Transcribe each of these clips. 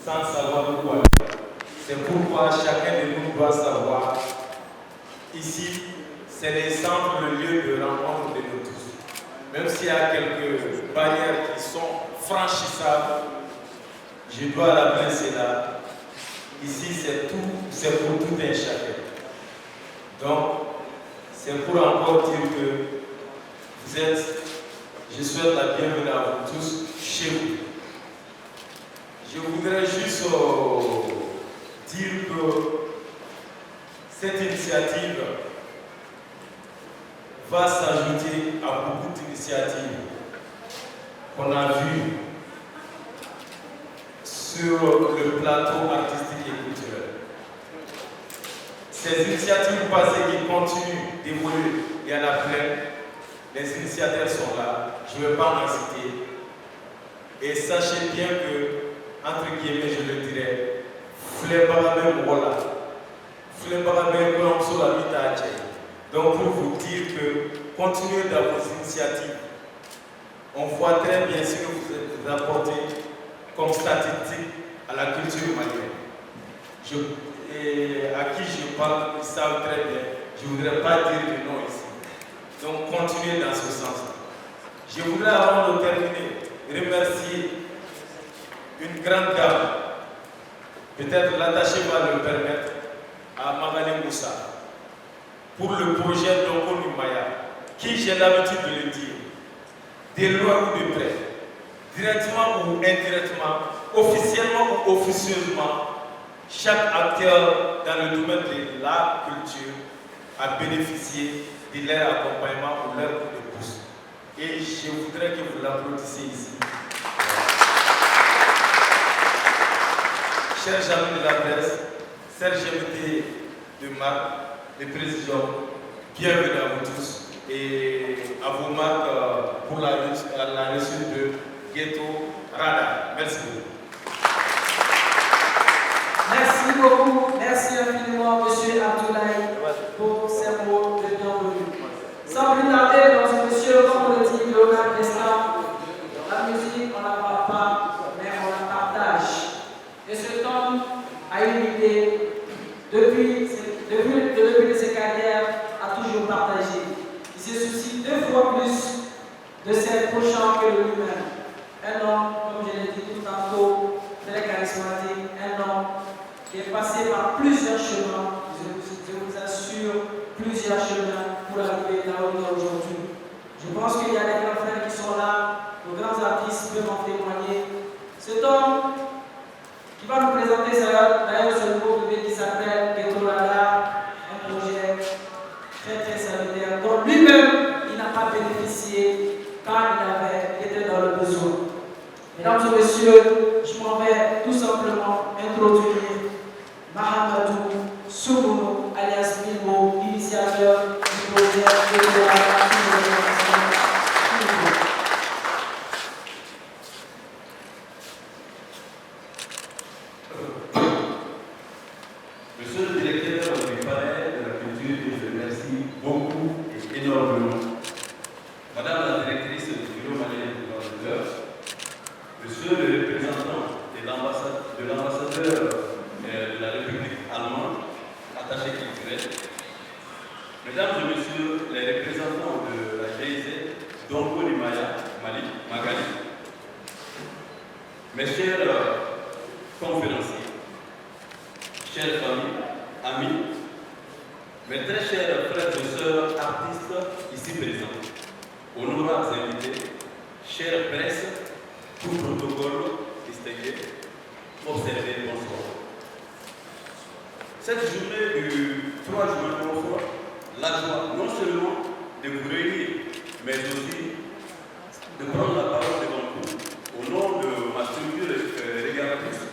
sans savoir où aller. C'est pourquoi chacun de nous doit savoir, ici, c'est le centre, le lieu de rencontre de nous tous. Même s'il y a quelques barrières qui sont franchissables, je dois rappeler cela. Ici, c'est pour tout un chacun. Donc, c'est pour encore dire que je souhaite la bienvenue à vous tous chez vous. Je voudrais juste dire que cette initiative va s'ajouter à beaucoup d'initiatives qu'on a vues sur le plateau artistique et culturel. Ces initiatives passées qui continuent d'évoluer, il y en a plein. Les initiateurs sont là, je ne vais pas en citer. Et sachez bien que, entre guillemets, je le dirais, Flembarame Mola, Flembarame Kolomso Habitache. Donc, pour vous dire que continuez dans vos initiatives. On voit très bien ce que vous apportez comme statistique à la culture malienne. Et à qui je parle, ils savent très bien. Je ne voudrais pas dire de nom ici. Donc, continuez dans ce sens. Je voudrais, avant de terminer, remercier une grande dame. Peut-être l'attaché va le permettre, à Magali Moussa, pour le projet d'Onko Numaya, qui, j'ai l'habitude de le dire, de loin ou de près, directement ou indirectement, officiellement ou officieusement, chaque acteur dans le domaine de la culture a bénéficié de leur accompagnement ou leur coup de pouce. Et je voudrais que vous l'applaudissiez ici. Chers amis de la presse, chers invités de Marc, de Président, bienvenue à vous tous et à vos marques pour la réussite de Ghetto Radar. Merci beaucoup. Merci beaucoup, merci infiniment, M. Abdoulaye, pour ces mots de bienvenue. Sans plus tarder, monsieur, comme on le dit, Léonard Destin, la musique, on ne la parle pas, mais on la partage. Et cet homme a une idée, depuis le début de ses carrières, a toujours partagé. Il se soucie 2 fois plus de ses prochains que de lui-même. Un homme, comme je l'ai dit tout tantôt, très charismatique, un homme qui est passé par plusieurs chemins, je vous assure, plusieurs chemins pour arriver là où il est aujourd'hui. Je pense qu'il y a des grands frères qui sont là, de grands artistes peuvent en témoigner. Cet homme qui va nous présenter ça, d'ailleurs ce nouveau bébé qui s'appelle Ghetto Radar, un projet très très salutaire dont lui-même il n'a pas bénéficié quand il était dans le besoin. Mesdames et messieurs, je m'en vais tout simplement introduire Mahamadou Soumono, alias Bilbo, initiateur du projet Ghetto Radar. Monsieur le directeur du palais de la culture, je remercie beaucoup et énormément. Madame la directrice du bureau malien de l'ambassadeur, monsieur le représentant de l'ambassadeur de la République allemande, attaché culturel, mesdames et messieurs les représentants de la GIZ, d'Onko Numaya, Magali, mes chers conférenciers, chères familles, amis, mes très chers frères et sœurs artistes ici présents, honorables invités, chère presse, tout protocole distingué, observez, bonsoir. Cette journée du 3 juin, bonsoir, la joie non seulement de vous réunir, mais aussi de prendre la parole devant vous au nom de ma structure régulatrice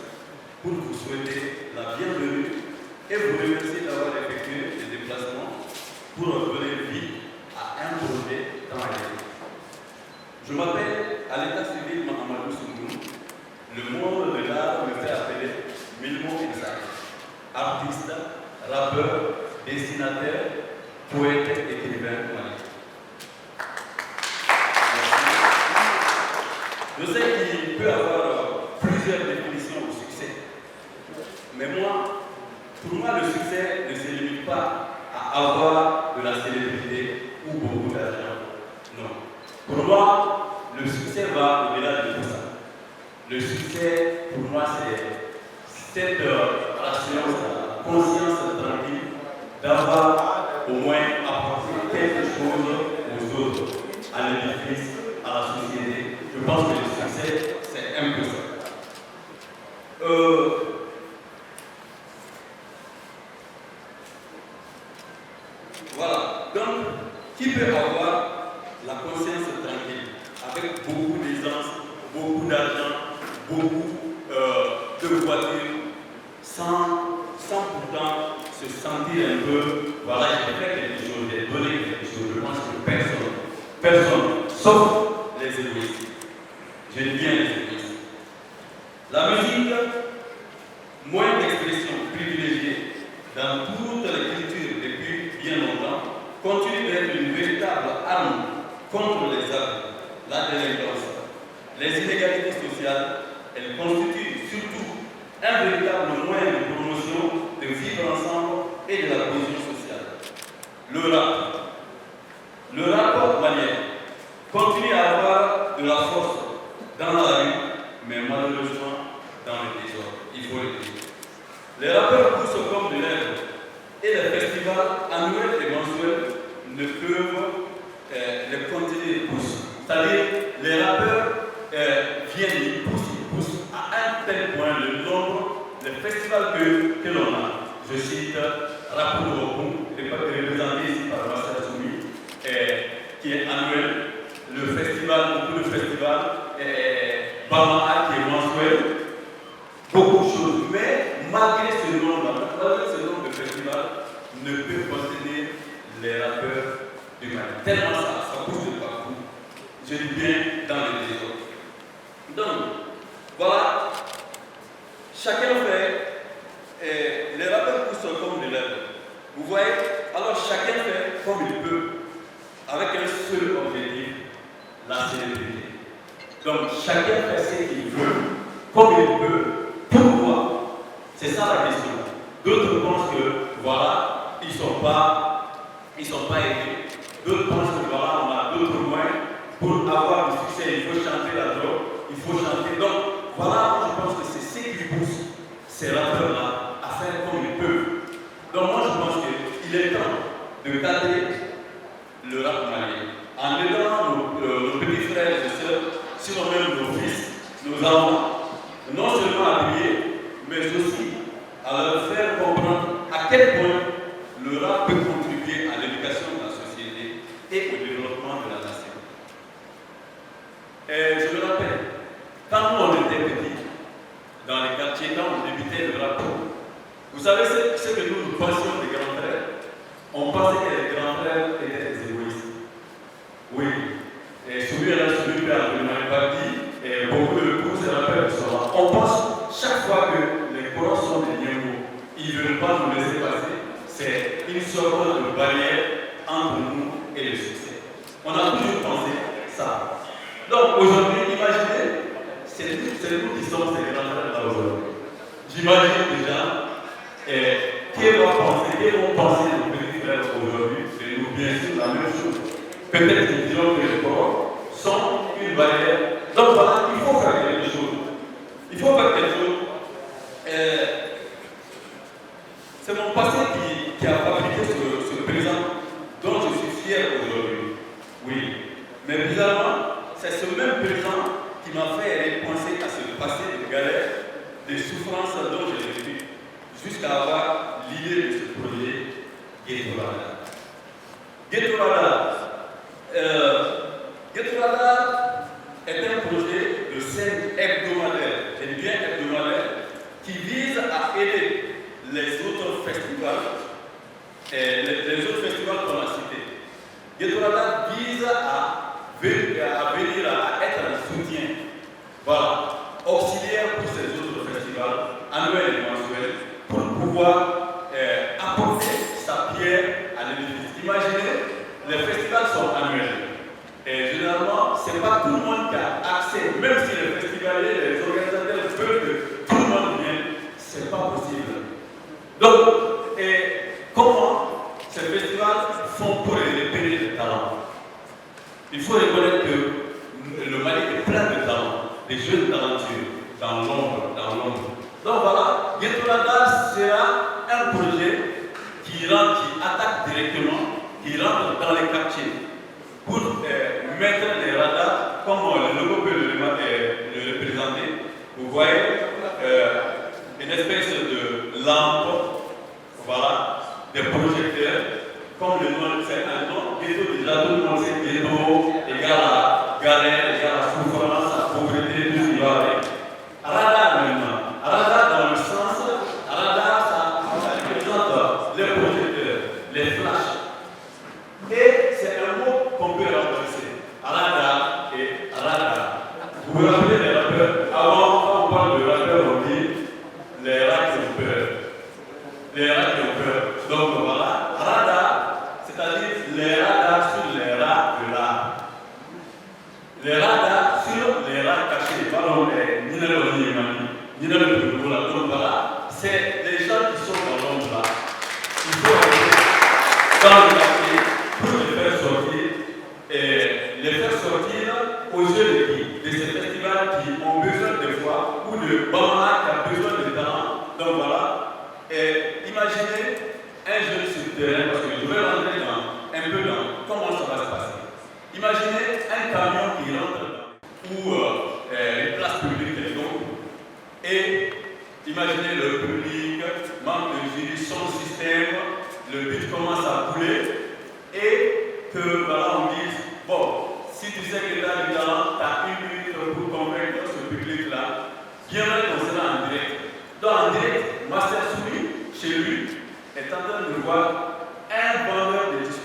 pour vous souhaiter la bienvenue et vous remercier d'avoir effectué des déplacements pour donner vie à un projet dans la vie. Je m'appelle à l'état civil Mahamadou Soumono. Le monde de l'art me fait appeler Milmo Isaac. Artiste, rappeur, dessinateur, poète, écrivain malien. Je sais qu'il peut y avoir plusieurs définitions au succès. Mais moi, pour moi, le succès ne se limite pas à avoir de la célébrité ou beaucoup d'argent. Non. Pour moi, le succès va au-delà de tout ça. Le succès, pour moi, c'est cette assurance, la conscience tranquille d'avoir au moins apporté quelque chose aux autres, à l'édifice, à la société. Je pense que le succès, c'est un peu ça. Voilà. Donc, qui peut avoir la conscience tranquille, avec beaucoup d'aisance, beaucoup d'argent, beaucoup de voitures, sans pourtant se sentir un peu, voilà, j'ai fait quelque chose, j'ai donné quelque chose. Je pense que personne, sauf les égoïstes. Je dis bien les égoïstes. La musique, moyen d'expression privilégié dans toutes les cultures depuis bien longtemps, continue d'être une véritable arme contre les abus, la délinquance, les inégalités sociales. Elle constitue surtout un véritable moyen de promotion, de vivre ensemble et de la cohésion sociale. Le rap malien continue à avoir de la force dans la rue, mais malheureusement dans le désordre. Il faut le dire. Les rappeurs poussent comme de l'herbe et les festivals annuels et mensuels ne peuvent les contenir tous. C'est-à-dire, les rappeurs viennent, ils poussent à un tel point le nombre, les festivals que l'on a. Je cite Rapport de Repos, représenté ici par Marcel Soumi, qui est annuel, le festival, beaucoup de festivals, Bamaha qui est mensuel, beaucoup de choses. Mais malgré ce nombre de festivals, ne peut contenir les rappeurs du Mali. Tellement ça pousse de partout. Je dis bien dans les désordres. Donc, voilà, chacun fait, les rappeurs poussent comme de l'herbe. Vous voyez, alors chacun fait comme il peut, avec un seul objectif, la célébrité. Donc, chacun fait ce qu'il veut, comme il peut. Pourquoi? C'est ça la question. D'autres pensent que, voilà, ils ne sont pas aidés. D'autres pensent que, voilà, on a d'autres moyens. Pour avoir du succès, il faut chanter la drogue, il faut chanter. Donc, voilà, je pense que c'est ce qui pousse ces rappeurs-là à faire comme ils peuvent. Donc, moi, je pense qu'il est temps de cadrer le rap malien. En aidant nos petits frères et sœurs, sinon même nos fils, nos enfants, non seulement à prier, mais aussi à leur faire comprendre à quel point le rap peut contribuer à l'éducation de la société et au développement de la nation. Et je me rappelle, quand nous on était petits, dans les quartiers, quand on débutait le rap, vous savez ce que nous pensions des grands frères? On pensait que les grands frères étaient des égoïstes. Oui. Et celui-là, celui qui a vraiment parti, et beaucoup de coups se rappellent sont là. On pense chaque fois que les corps sont des niemos, ils ne veulent pas nous laisser passer. C'est une sorte de barrière entre nous et le succès. On a toujours pensé ça. Donc aujourd'hui, imaginez, c'est nous qui sommes ces grands frères là aujourd'hui. J'imagine déjà qui vont penser nos petits frères aujourd'hui, et nous bien sûr la même chose. Peut-être qu'ils diront que les corps sont une barrière. Donc voilà, il faut faire quelque chose. Il faut faire quelque chose. C'est mon passé qui a fabriqué ce présent dont je suis fier aujourd'hui. Oui. Mais bizarrement, c'est ce même présent qui m'a fait penser à ce passé de galère, des souffrances dont j'ai vécu, jusqu'à avoir l'idée de ce projet Ghetto Radar. Ghetto Radar est un projet de scène hebdomadaire, j'ai dit bien hebdomadaire, qui vise à aider les autres festivals, les autres festivals qu'on a cités. Ghetto Radar vise à venir à être un soutien, voilà, auxiliaire pour ces autres festivals, annuels et mensuels, pour pouvoir apporter sa pierre à l'édifice. Imaginez, les festivals sont annuels. Et généralement, ce n'est pas tout le monde qui a accès, même si les festivaliers, les organisateurs veulent que tout le monde vienne, ce n'est pas possible. Donc, comment ces festivals font pour repérer les talents? Il faut reconnaître que le Mali est plein de talents, des jeunes talentueux, dans l'ombre. Donc voilà, Ghetto Radar sera un projet qui attaque directement, qui rentre dans les quartiers pour mettre les radars, comme le logo peut le représenter. Vous voyez une espèce de lampe, voilà, des projecteurs, comme le nom, c'est un nom, ghetto, déjà tout le monde sait ghetto, égale à galère, égale à souffrance, à pauvreté, tout ce qui va avec. Radar maintenant, radar dans le sens, radar ça représente les projecteurs, les flashs. Et c'est un mot qu'on peut remplacer, radar et radar. Vous vous rappelez les rappeurs? Avant, quand on parle de rappeurs, on dit les rats qui ont peur. Les rats qui ont peur. Donc voilà, radar, c'est-à-dire les radars sur les rats de l'art. Les radars sur les rats cachés. Pardon, donc voilà, c'est les gens qui sont dans l'ombre là. Il faut aller dans le quartier pour les faire sortir aux jeunes de ces festivals qui ont besoin de foi ou de Bamana qui a besoin de talent. Donc voilà, imaginez un jeune sur le terrain, parce que je vais rentrer un peu dans comment ça va se passer. Imaginez un camion qui rentre ou une place publique quelconque et imaginez le public, membre de jury, son système, le but commence à couler et que voilà, on dise bon, si tu sais que tu as du talent, tu as 1 minute pour convaincre ce public-là, bien qu'on sera en direct. Donc en direct, Master Soumi, chez lui, est en train de voir un vendeur de tissus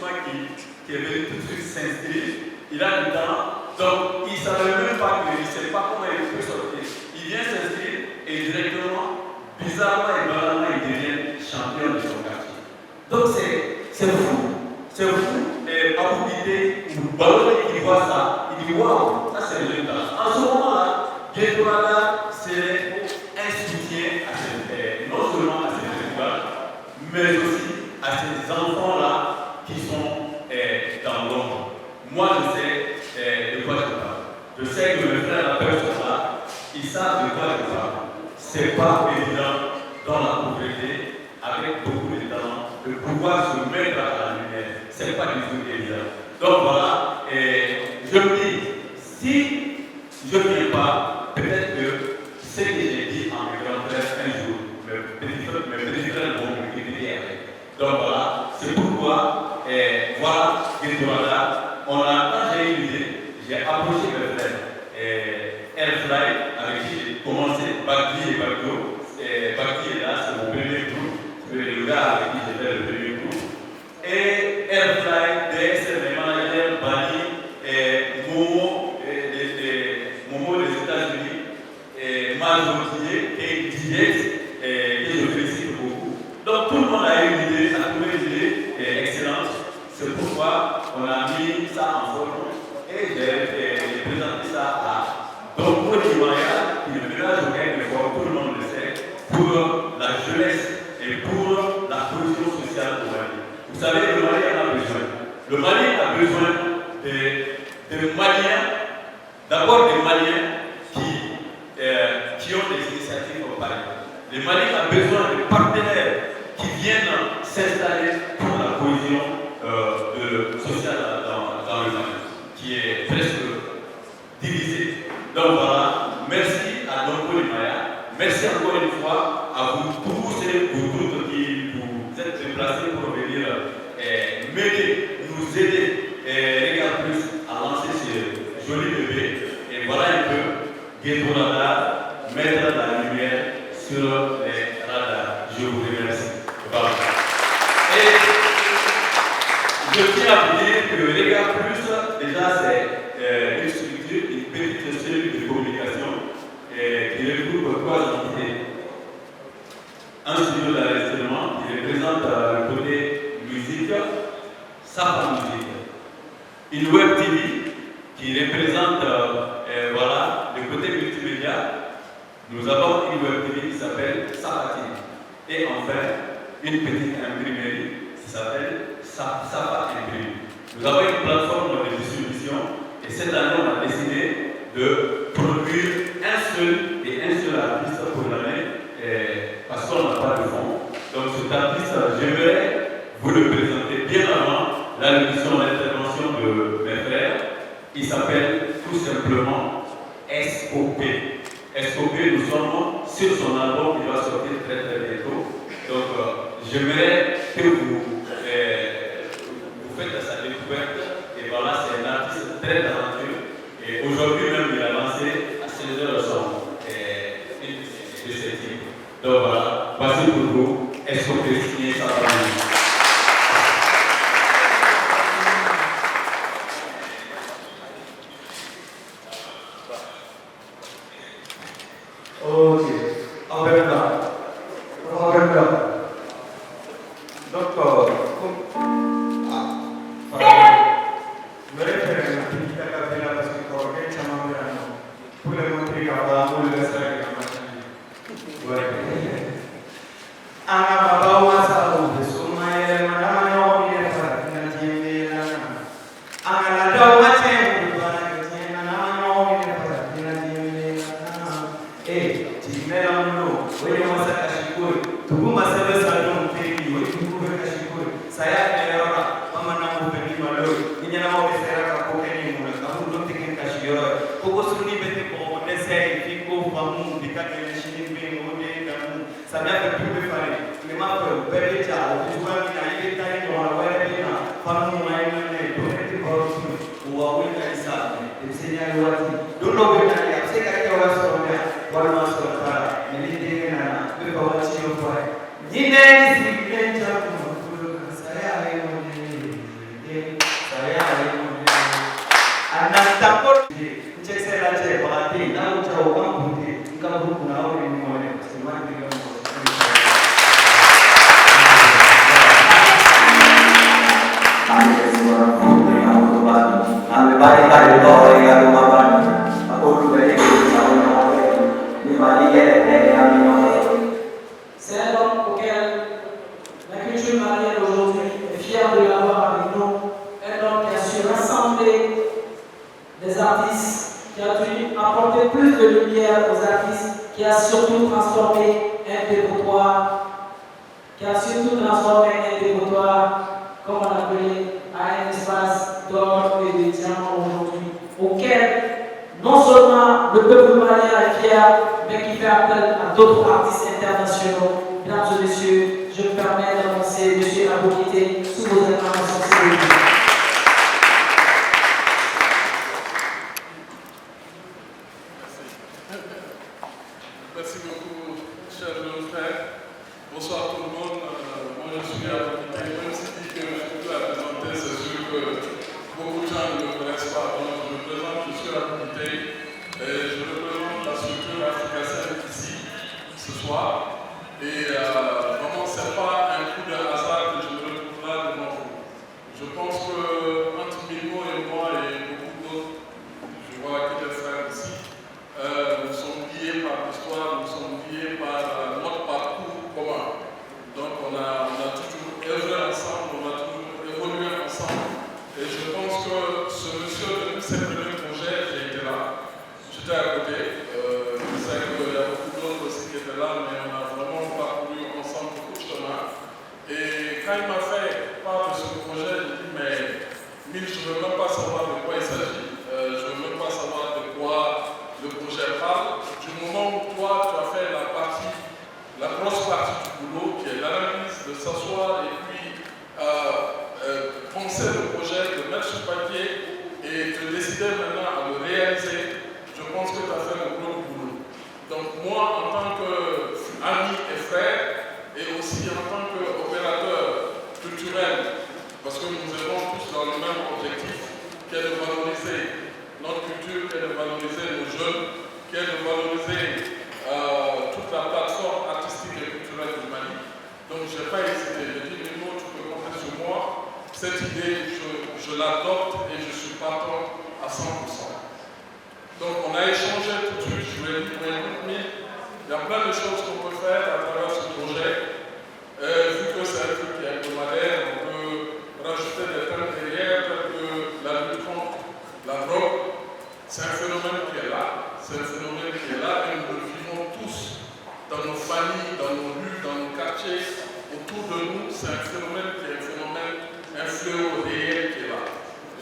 qui est venu tout de suite s'inscrire. Il a du talent, donc il ne savait même pas qu'il ne sait pas comment il peut sortir. Il vient s'inscrire et directement, bizarrement et banalement, il devient champion de son quartier. Donc c'est fou. C'est fou. Et Abou Guidé, ou Ballon qui voit ça, il dit waouh, ça c'est le résultat. En ce moment-là, Ghetto Radar, c'est un soutien non seulement à ces festivals, mais aussi à ces enfants-là qui sont dans l'ombre. Moi, je sais de quoi je parle. Je sais que mes frères rappeurs sont là, ils savent de quoi je parle. C'est pas évident dans la pauvreté, avec beaucoup de talent, de pouvoir se mettre à la lumière. C'est pas du tout évident. Donc voilà, je me dis, si je ne viens pas, peut-être que ce que j'ai dit à mes grands-frères un jour, mes petits frères vont me critiquer avec. Donc voilà, c'est pourquoi, voilà, Ghetto Radar. Quand j'ai eu l'idée, j'ai approché mes frères Airfly, avec qui j'ai commencé, Bagdi et Bagdo. Bagdi est là, c'est mon premier groupe, c'est le gars avec qui j'ai fait le premier groupe. Et Airfly, DS, les managers, Bani, Momo des États-Unis, Mazoutier et DJs, que je félicite beaucoup. Donc tout le monde a eu l'idée, a trouvé l'idée excellente. C'est pourquoi on a mis ça en forme et j'ai présenté ça à Dompo Dimaya, qui est le village auquel tout le monde le sait, pour la jeunesse et pour la cohésion sociale au Mali. Vous savez, le Mali en a besoin. Le Mali a besoin de Maliens, d'abord des Maliens qui ont des initiatives au Mali. Le Mali a besoin de partenaires qui viennent s'installer pour la cohésion sociale dans le Mali, qui est presque divisée. Donc voilà, merci à Dompo Dimaya, merci encore une fois à vous tous et vous toutes qui vous êtes déplacés pour venir m'aider, nous aider, Regarde Plus à lancer ce joli bébé. Et voilà un peu Ghetto Radar, mettre la lumière sur les radars. Je vous remercie. Voilà. Et je tiens à vous dire que Regarde Plus, déjà c'est une structure, une petite cellule de communication qui regroupe 3 entités. Un studio d'enregistrement qui représente le côté musique, Safa Musique. Une web TV qui représente voilà, le côté multimédia. Nous avons une web TV qui s'appelle Safa TV. Et enfin, une petite imprimerie qui s'appelle Safa Imprimerie. Nous avons une plateforme de distribution et cette année on a décidé de produire un seul artiste pour l'année parce qu'on n'a pas de fonds. Donc cet artiste, j'aimerais vous le présenter bien avant l'allocution d'intervention de mes frères. Il s'appelle tout simplement SOP. SOP, nous sommes sur son album qui va sortir très bientôt. Donc j'aimerais que vous faites sa découverte. Et voilà, c'est un artiste très talentueux. Et aujourd'hui même, il a lancé à 16h de ce type. Donc voilà, voici pour vous, SOP signé sa famille. Ok, en même temps. Donc, je vais faire un petit acapella parce que quand quelqu'un m'a dit pour le montrer qu'il y a un peu de ça qui m'a changé. Ouais. Anga baba wasa ude sumaye madama yo ni fa na jimbe na. Anga la do mate bana ke na yo ni fa na jimbe na. Jimbe la muno, wewe wasa kashikuri. Tuguma sebe salon teki, wewe tukuwe kashikuri. Saya kelera mama na mubeni malo. Ninya na mobesera ka kokeni muna ka hudo teki kashiyoro. Koko suni bete ko desai fiko famu bikake shini bengo de damu. Sabia que tu peux faire, mais ma peur, bébé tchao, tu vois, il a été taillé dans la web, femme ou un donné ou à oui, il ça, et c'est bien le wati. Donc, on va dire, c'est qu'il y a un somme, voilà, sur le pas, mais l'idée est là, tu peux pas watcher au foyer. Ni n'est si bien tchao, ça y est, ça y est, anatapot, check c'est la check, baraté, là où tu as aucun bouté, quand vous n'avez pas de c'est mal de C'est un homme auquel la culture malienne aujourd'hui est fière de l'avoir avec nous. Un homme qui a su rassembler des artistes, qui a dû apporter plus de lumière aux artistes, qui a surtout transformé un dépotoir, comme on appelait, à un espace d'or et de diamants aujourd'hui, auquel non seulement le peuple malien est fier, mais qui fait appel à d'autres artistes internationaux. Mesdames et messieurs, je me permets d'annoncer M. Abokité sous vos interventions. Merci beaucoup, chers jeunes frères. Bonsoir tout le monde. Moi, je suis Abokité. Même si je dis que je peux la présenter, c'est sûr que beaucoup de gens ne me connaissent pas. Donc, je me présente, je suis Abokité. Et je représente la structure africaine ici, ce soir. Et vraiment, ce n'est pas un coup de hasard que je me retrouve là devant vous. Je pense qu'entre Mimo et moi et beaucoup d'autres, je vois que des frères ici, nous sommes liés par l'histoire, nous sommes liés par notre parcours commun. Donc on a toujours œuvré ensemble, on a toujours évolué ensemble. Et je pense que ce monsieur, depuis ses premiers projets, j'ai été là. J'étais à côté. Je sais qu'il y a beaucoup d'autres aussi qui étaient là, mais on a vraiment parcouru ensemble beaucoup de chemin. Et quand il m'a fait part de ce projet, j'ai dit, mais Mille, je ne veux même pas savoir de quoi il s'agit. Je ne veux même pas savoir de quoi le projet parle. Du moment où toi, tu as fait la grosse partie du boulot, qui est l'analyse, de s'asseoir et puis penser le projet, de mettre sur papier et de décider maintenant à le réaliser, je pense que tu as fait le gros boulot. Donc moi, en tant qu'ami et frère, et aussi en tant qu'opérateur culturel, parce que nous œuvrons tous dans le même objectif, qui est de valoriser notre culture, qui est de valoriser nos jeunes, qui est de valoriser toute la plateforme artistique et culturelle du Mali. Donc je n'ai pas hésité, j'ai dit, Mimo, tu peux compter sur moi. Cette idée, je l'adopte et je suis partant à 100%. Donc on a échangé tout de suite, je lui ai dit, mais écoute, il y a plein de choses qu'on peut faire à travers ce projet. Vu que familles, dans nos rues, dans nos quartiers, autour de nous, c'est un phénomène qui est un phénomène, un fléau réel qui est là.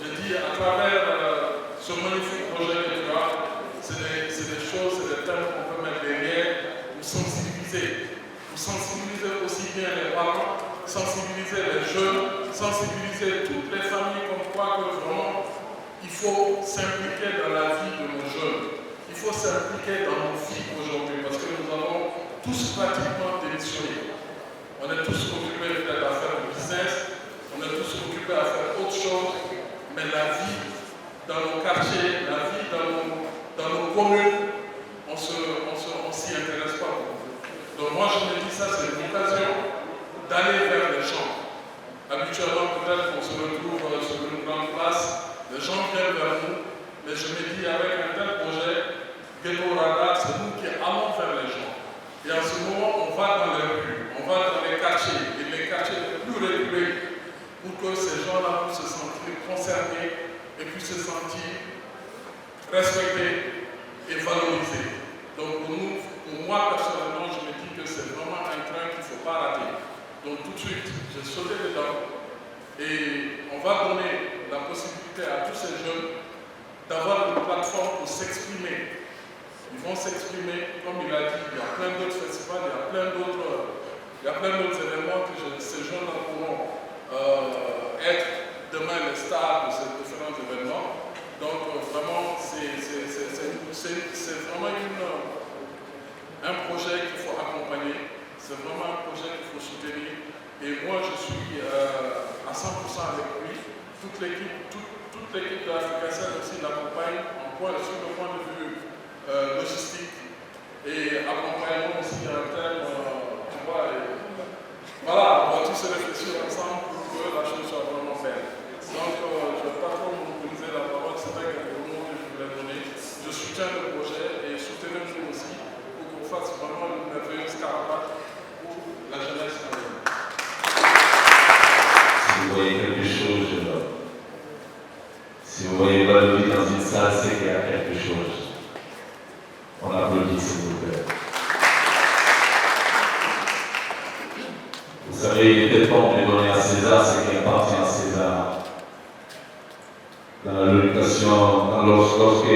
Je dis, à travers ce magnifique projet que tu as, c'est des choses, c'est des thèmes qu'on peut mettre derrière pour sensibiliser aussi bien les parents, sensibiliser les jeunes, sensibiliser toutes les familles comme quoi que vraiment il faut s'impliquer dans la vie de nos jeunes. Il faut s'impliquer dans nos vies aujourd'hui parce que nous avons tous pratiquement démissionné. On est tous occupés peut-être à faire du business, on est tous occupés à faire autre chose, mais la vie dans nos quartiers, la vie dans nos communes, on s'y intéresse pas beaucoup. Donc moi je me dis ça, c'est une occasion d'aller vers les gens. Habituellement peut-être qu'on se retrouve sur une grande place, les gens viennent vers nous, mais je me dis avec un tel projet, Ghetto Radar, c'est nous qui allons vers les gens. Et en ce moment, on va dans les rues, on va dans les quartiers, et les quartiers les plus reculés, pour que ces gens-là puissent se sentir concernés et puissent se sentir respectés et valorisés. Donc pour moi personnellement, je me dis que c'est vraiment un train qu'il ne faut pas rater. Donc tout de suite, j'ai sauté dedans et on va donner la possibilité à tous ces jeunes d'avoir une plateforme pour s'exprimer. Ils vont s'exprimer, comme il a dit, il y a plein d'autres festivals, il y a plein d'autres événements que ces jeunes-là pourront être demain les stars de ces différents événements. Donc vraiment, c'est vraiment un projet qu'il faut accompagner, c'est vraiment un projet qu'il faut soutenir. Et moi, je suis à 100% avec lui. Toute l'équipe de Africa aussi l'accompagne sur le point de vue logistique et accompagnement aussi en termes, tu vois, voilà, on va tous réfléchir ensemble pour que la chose soit vraiment belle. Donc, je ne vais pas trop monopoliser la parole, c'était quelques mots que je voulais donner. Je soutiens le projet et soutenez-nous aussi pour qu'on fasse vraiment une merveilleuse caravane pour la jeunesse malienne. Si vous voyez quelque chose, si vous voyez Balobi dans une salle, c'est qu'il y a quelque chose. On applaudit, s'il vous plaît. Vous savez, il était temps de donner à César ce qui appartient à César. Dans l'éducation, lorsque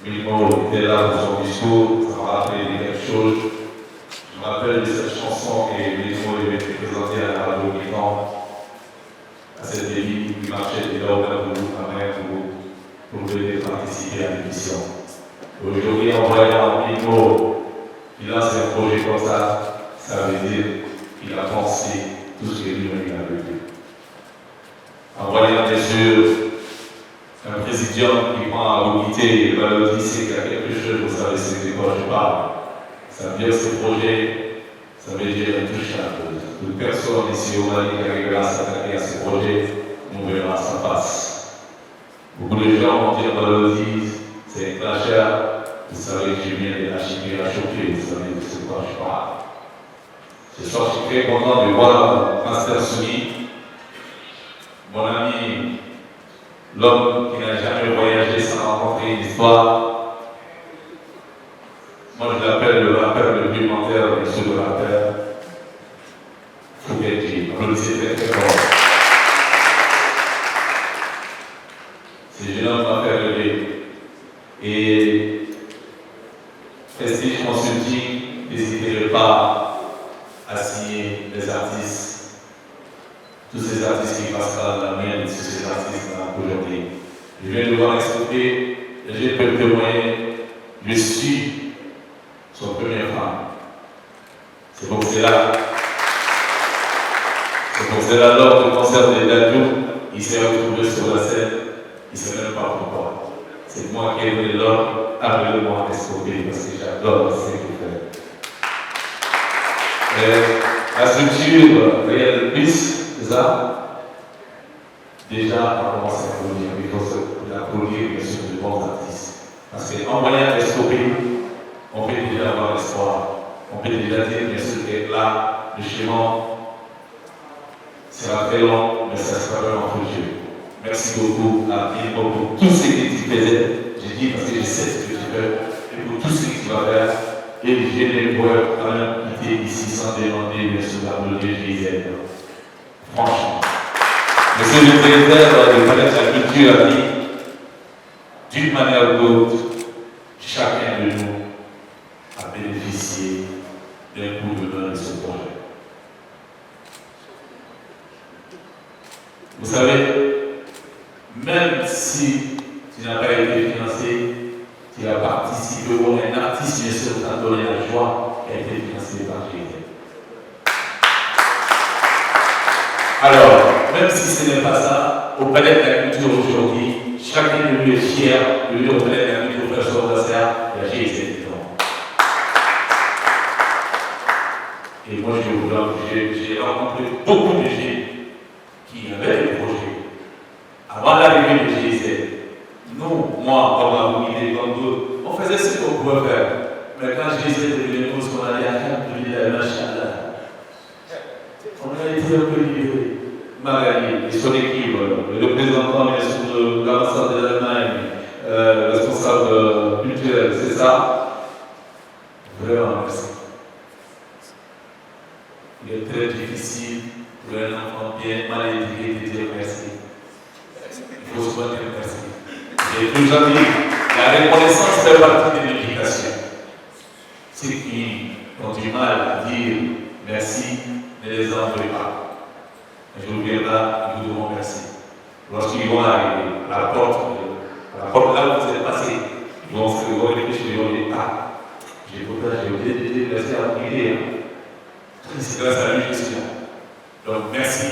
Milmo était là pour son discours, ça m'a rappelé quelque chose. Je me rappelle de cette chanson que Milmo avait été présentée à la radio Milan, à cette débit qui marchait de là au pour venir participer à l'émission. Aujourd'hui, en voyant Milmo, il lance un projet comme ça, ça veut dire qu'il a pensé tout ce que lui-même a vécu. En voyant bien sûr un président qui prend à l'unité et Balobi, c'est qu'il y a quelque chose, vous savez c'est de quoi je parle. Ça veut dire ce projet, ça veut dire intouchable. Toute personne ici au Mali qui arrivera à s'attaquer à ce projet, nous verrons sa face. Beaucoup de gens vont dire Balobi, c'est un clasheur. Vous savez que je viens de la chimie à choquer, vous savez de ce quoi je parle. Ce soir, je suis très content de voir Master Souni, mon ami, l'homme qui n'a jamais voyagé sans rencontrer une histoire. Moi, je l'appelle le rappeur le plus menteur, monsieur le rappeur, Fouquetji. Applaudissez très très fort. Ce jeune homme m'a fait rêver. Et Prestige Consulting n'hésitez pas à signer des artistes, tous ces artistes qui passera la mienne, tous ces artistes-là aujourd'hui. Je viens de voir expliquer, et j'ai pu le témoigner, je suis son premier fan. C'est pour cela, lors du concert de Dadou, il s'est retrouvé sur la scène, il ne sait même pas pourquoi. C'est moi qui ai donné l'ordre, appelez-moi Escopé, parce que j'adore ce qu'il fait. La structure Réel Plus, c'est ça? Déjà, on commence à applaudir. Il faut applaudir bien sûr de bons artistes. Parce qu'en voyant Escopé, on peut déjà avoir l'espoir. On peut déjà dire bien sûr que là, le chemin sera très long, mais ça sera vraiment fructueux. Merci beaucoup à Milmo pour tout ce que tu faisais. J'ai dit parce que je sais ce que tu fais et pour tout ce que tu vas faire. Et je ne pourrais quand même quitter ici sans demander bien sûr l'applaudissement de Gisèle. Franchement. Monsieur le directeur de Palais de la Culture a dit, d'une manière ou d'autre, chacun de nous a bénéficié d'un coup de main de ce projet. Vous savez, même si tu n'as pas été financé, tu as participé, ou un artiste, bien sûr, t'a donné la joie qui a été financé par Jésus. Alors, même si ce n'est pas ça, au Palais de la Culture aujourd'hui, chacun de nous est fier de venir au Palais de la Culture faire son concert, il y a Jésus dedans. Et moi, j'ai rencontré beaucoup de gens qui avaient des projets. Avant l'arrivée de Jésus, nous, moi, comme Abouide, comme d'autres, on faisait ce qu'on pouvait faire. Mais quand Jésus est devenu nous, on a dit à Machallah. On a été un peu libérés. Magali et son équipe, le représentant bien sûr de l'ambassade de l'Allemagne, responsable culturel, c'est ça. Vraiment merci. Il est très difficile pour un enfant bien mal éduqué de dire merci. Il faut souvent dire merci. J'ai toujours dit, la reconnaissance fait partie de l'éducation. Ceux qui ont du mal à dire merci, ne les en veuillez pas. Je vous viens là, nous devons remercier. Lorsqu'ils vont arriver à la porte là où vous êtes passé, ils vont se réfléchir, ils vont dire, ah, j'ai oublié de dire merci à vous guider. C'est grâce à lui que je suis là. Donc merci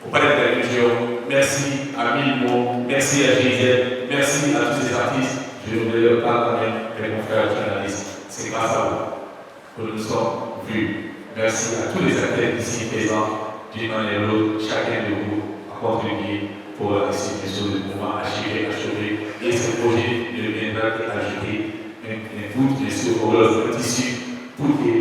au Palais de la Culture, merci à Milmo, merci à Gisèle, merci à tous les artistes. Je ne voulais pas quand même les confrères journalistes. C'est grâce à vous que nous sommes vus. Merci à tous les acteurs ici présents. D'une manière ou l'autre, chacun de vous a contribué pour la restitution du mouvement achevé. Et ce projet ne viendra qu'ajouter un bout de ce rôle tissu pour que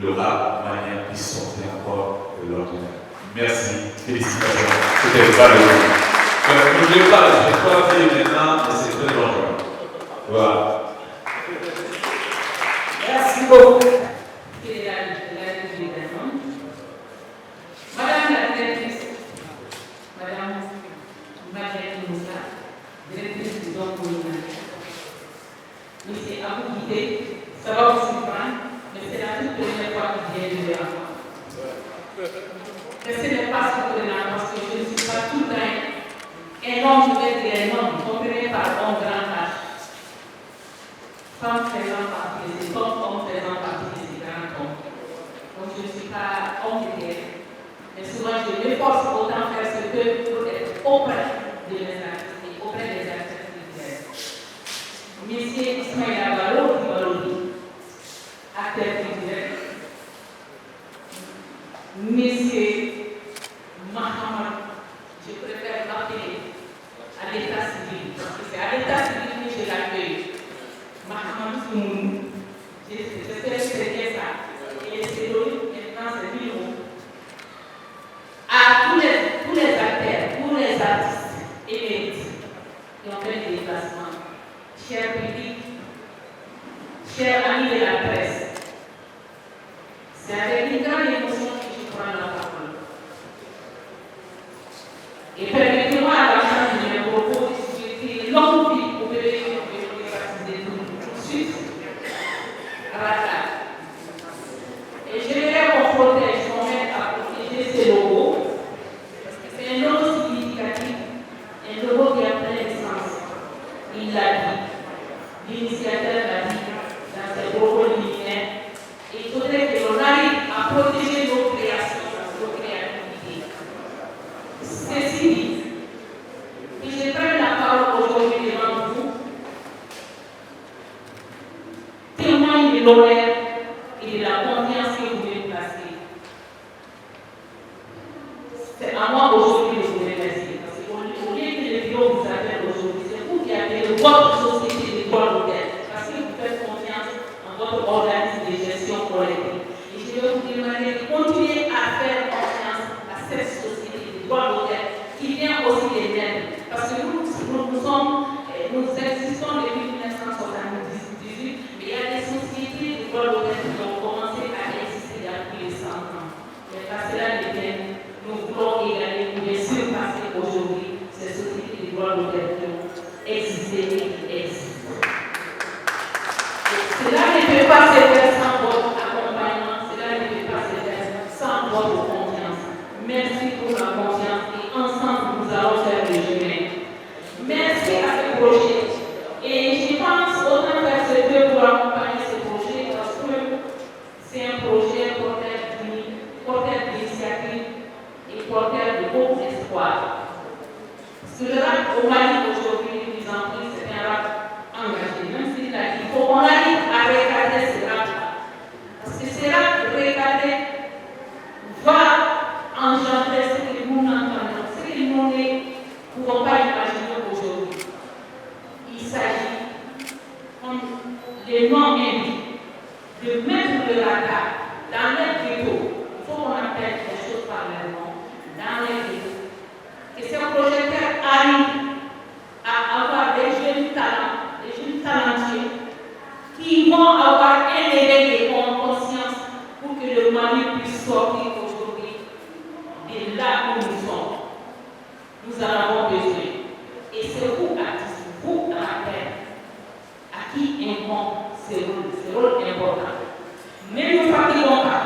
le rap malien puisse sortir encore de l'ordinaire. Merci, félicitations, c'était valeureux. Je ne pas dire maintenant, mais c'est très dangereux. Voilà. Merci beaucoup. Madame la directrice, Madame Marguerite Moussa, directrice du don communal. Monsieur Abou Guidé, ça va vous surprendre, mais c'est la toute première fois qu'il vient de voir. Mais ce n'est pas surprenant parce que je ne suis pas tout le temps un homme, je vais dire un homme, comprenez par homme grand âge. Femme faisant partie de ces hommes faisant partie de ces grands hommes. Donc je ne suis pas homme de guerre. Et souvent, je m'efforce autant faire ce que pour être auprès de mes artistes et auprès des artistes culturels. Monsieur Ismaïla Balo, acteur culturel. Monsieur Mahamad, je préfère l'appeler à l'état civil, parce que c'est à l'état civil que je l'accueille. Mahamad Soumoun, j'espère que c'est bien ça. Il est sédonique, maintenant c'est Milou. À tous les acteurs, tous les artistes émérites qui ont fait des déplacements, chers publics, chers amis de la presse, c'est avec une grande émotion que je prends la parole. Et permettez-moi à la fin de mes propos de souhaiter longue vie au bébé de baptiser tout de suite à la table. Et je vais qu'on protège, qu'on mette à protéger ces logos. C'est un logo significatif, un logo qui a plein de sens. Il l'a dit, l'initiateur l'a dit dans ses propos liminaires. Il faudrait que l'on arrive à protéger nos créations, nos créativités. Ceci dit, que je prenne la parole aujourd'hui devant vous, témoigne de l'honneur et de la confiance que vous me placez. pas se faire sans votre accompagnement, cela ne peut pas se faire sans votre confiance. Merci pour la confiance et ensemble nous allons faire le chemin. Merci à ce projet. Et je pense autant faire ce peu pour accompagner ce projet parce que c'est un projet porteur d'initiative et porteur de beaux espoirs. Parce que le rap au Mali aujourd'hui, nous en prie, c'est un rap engagé. Même s'il a dit, il faut qu'on arrive à recadrer ce rap-là. Parce que ce rap recadré va engendrer ce que nous n'entendons, ce que nous ne pouvons pas imaginer aujourd'hui. Il s'agit, comme les noms indiquent, de mettre le radar dans les ghettos. Il faut qu'on appelle les choses par leur nom, dans les ghettos. Que ces projecteurs arrivent à avoir des jeunes talents, des jeunes talentueux, qui vont avoir un éveil de conscience pour que le Mali puisse sortir aujourd'hui de là où nous sommes. Nous en avons besoin. Et c'est vous, artistes, vous, rappeurs, à qui incombe ce rôle important. Ne nous fatiguons pas.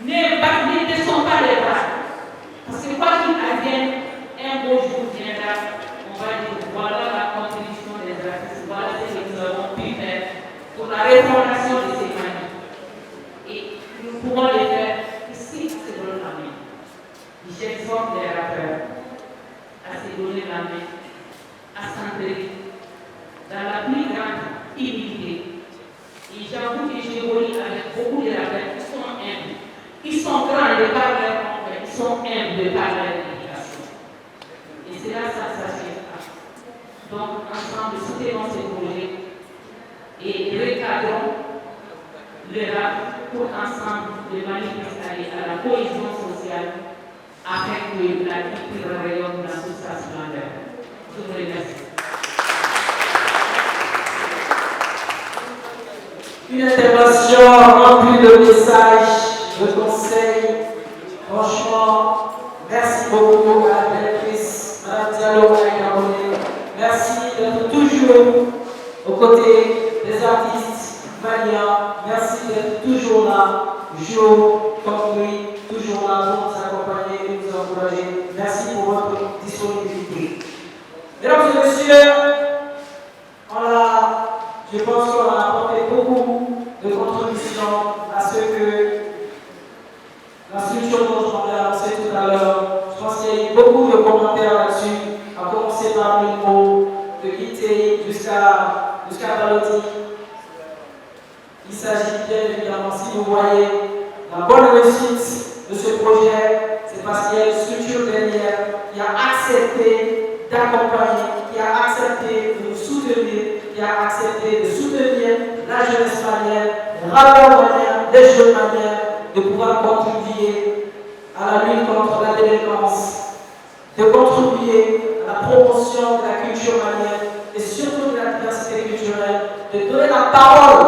Ne descendons pas les bras. Parce que quoi qu'il advienne, un beau jour viendra, on va dire voilà la contribution des artistes, voilà ce que nous avons pu faire pour la refondation de ces familles. Et nous pouvons le faire ici, à se donner la main. J'exhorte les rappeurs à se donner la main, à s'entraider dans la plus grande humilité. Et j'avoue que j'évolue avec beaucoup de rappeurs qui sont humbles, qui sont grands de par leur nom, mais qui sont humbles de par leur éducation. Et c'est là ça s'achève. Donc, ensemble, soutenons ce projet et recadrons le rap pour ensemble le Mali puisse aller à la cohésion sociale afin que la culture rayonne dans toute sa splendeur. Je vous remercie. Une intervention remplie de messages, de conseils. Franchement, merci beaucoup à la directrice, Mme Diallo Aïkamoné. Merci d'être toujours aux côtés des artistes maliens. Merci d'être toujours là, jour comme nuit, toujours là pour nous accompagner et nous encourager. Merci pour votre disponibilité. Mesdames et messieurs, je pense qu'on a apporté beaucoup de contributions à ce que la structure dont je m'en ai annoncé tout à l'heure. Je pense qu'il y a eu beaucoup de commentaires là-dessus, à commencer par Mimo, de Guité jusqu'à Baloti. Il s'agit bien évidemment, si vous voyez la bonne réussite de ce projet, c'est parce qu'il y a une structure derrière qui a accepté d'accompagner, qui a accepté de nous soutenir, qui a accepté de soutenir la jeunesse malienne, les rappeurs maliens, les jeunes maliens, de pouvoir contribuer à la lutte contre la délinquance, de contribuer à la promotion de la culture malienne et surtout de la diversité culturelle, de donner la parole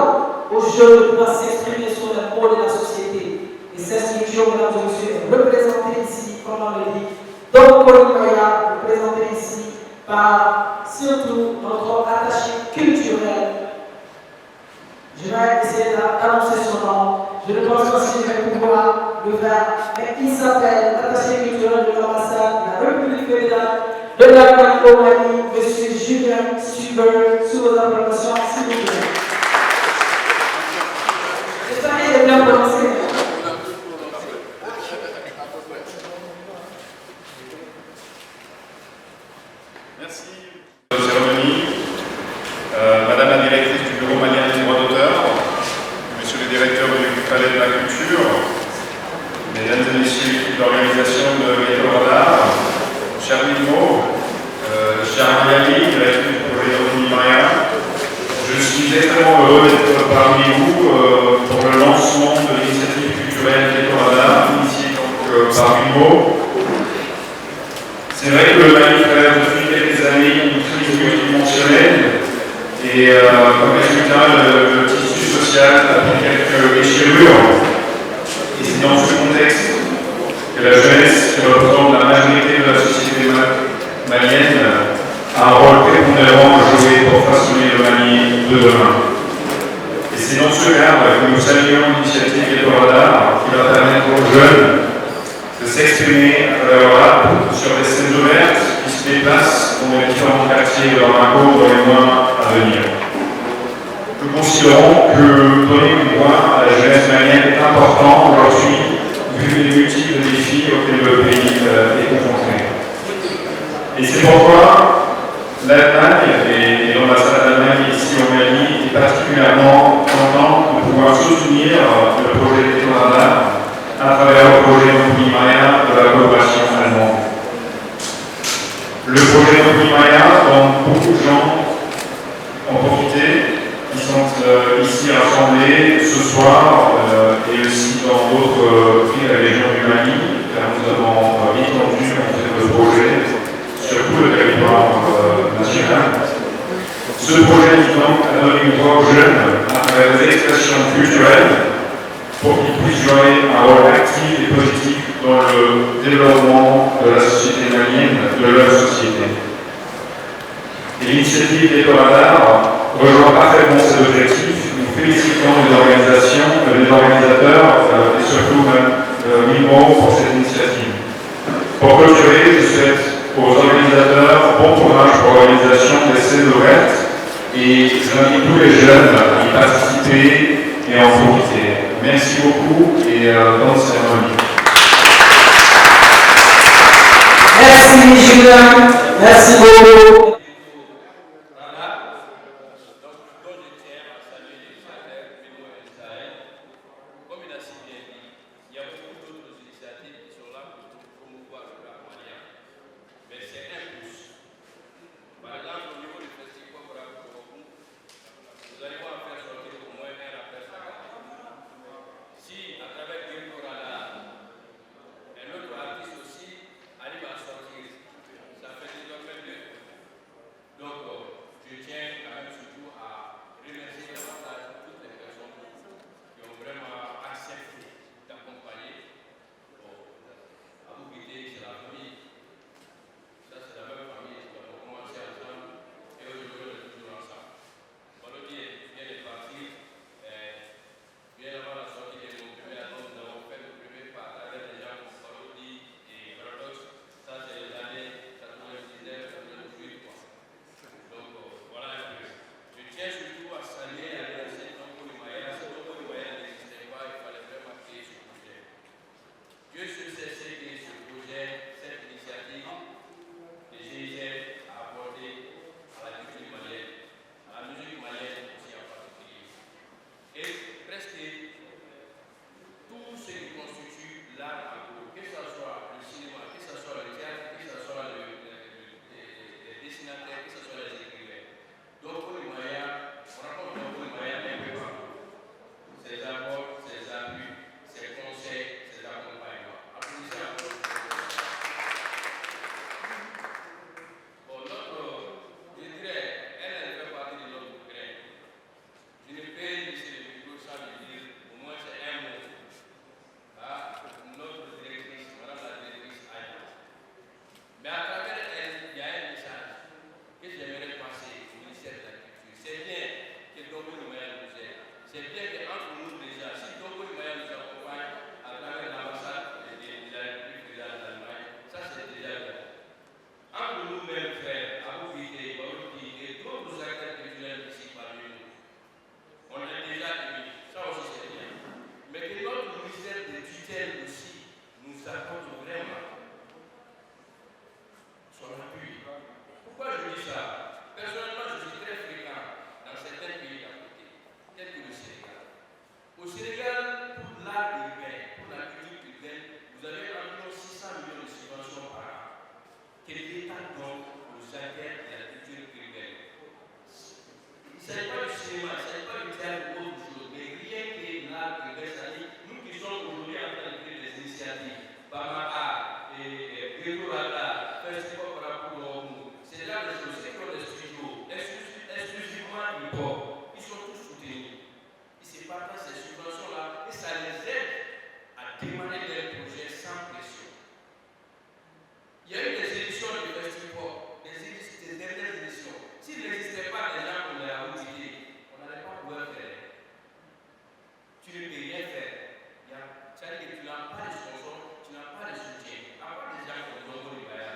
aux jeunes de pouvoir s'exprimer sur les mots de la société. Et cette structure, mesdames et messieurs, est représentée ici, comme on le dit, donc Kolimaya, représenté ici par surtout notre attaché culturel. Je vais essayer d'annoncer son nom. Je ne pense pas si je vais pouvoir le faire, mais il s'appelle l'attaché culturel de l'ambassade de la République fédérale de l'Allemagne au Mali, M. Julien Stuber, sous vos applaudissements, s'il vous plaît. J'espère qu'il est bien prononcé. Merci. Cérémonie. Madame la directrice du Bureau malien des droits d'auteur, Monsieur le directeur du Palais de la Culture, Mesdames et Messieurs l'équipe d'organisation de Ghetto Radar, cher Mimo, cher Mariali, directeur du projet Maya, je suis extrêmement heureux d'être parmi vous pour le lancement de l'initiative culturelle Ghetto Radar, initiée donc par Mimo. C'est vrai que le Mali traverse depuis quelques années une crise multidimensionnelle et comme résultat, le tissu social a pris quelques déchirures. Et c'est dans ce contexte que la jeunesse, qui représente la majorité de la société malienne, a un rôle prépondérant à jouer pour façonner le Mali de demain. Et c'est dans ce sur des scènes ouvertes qui se déplacent dans les différents quartiers de Bamako dans les mois à venir. Nous considérons que donner une voix à la jeunesse malienne est important aujourd'hui, vu les multiples défis auxquels le pays est confronté. Et c'est pourquoi l'Allemagne et l'ambassade d'Allemagne ici au Mali est particulièrement contente de pouvoir soutenir le projet d'Etorada à travers le projet Nopoulimaya de la coopération allemande. Le projet Nopoulimaya, dont beaucoup de gens ont profité, qui sont ici rassemblés ce soir et aussi dans d'autres villes et régions du Mali, car nous avons étendu en fait, le projet sur tout le territoire national. Ce projet vise donc à donner une voix aux jeunes à travers des expressions culturelles pour qu'ils puissent jouer un rôle actif et positif dans le développement de la société malienne, de leur société. Et l'initiative d'Etorada rejoint parfaitement cet objectif. Nous félicitons les organisations, les organisateurs et surtout Mimo pour cette initiative. Pour clôturer, je souhaite aux organisateurs bon courage pour l'organisation des scènes ouvertes et j'invite tous les jeunes à y participer et en profiter. Merci beaucoup et bonne cérémonie. Merci Julien, merci beaucoup.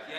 qui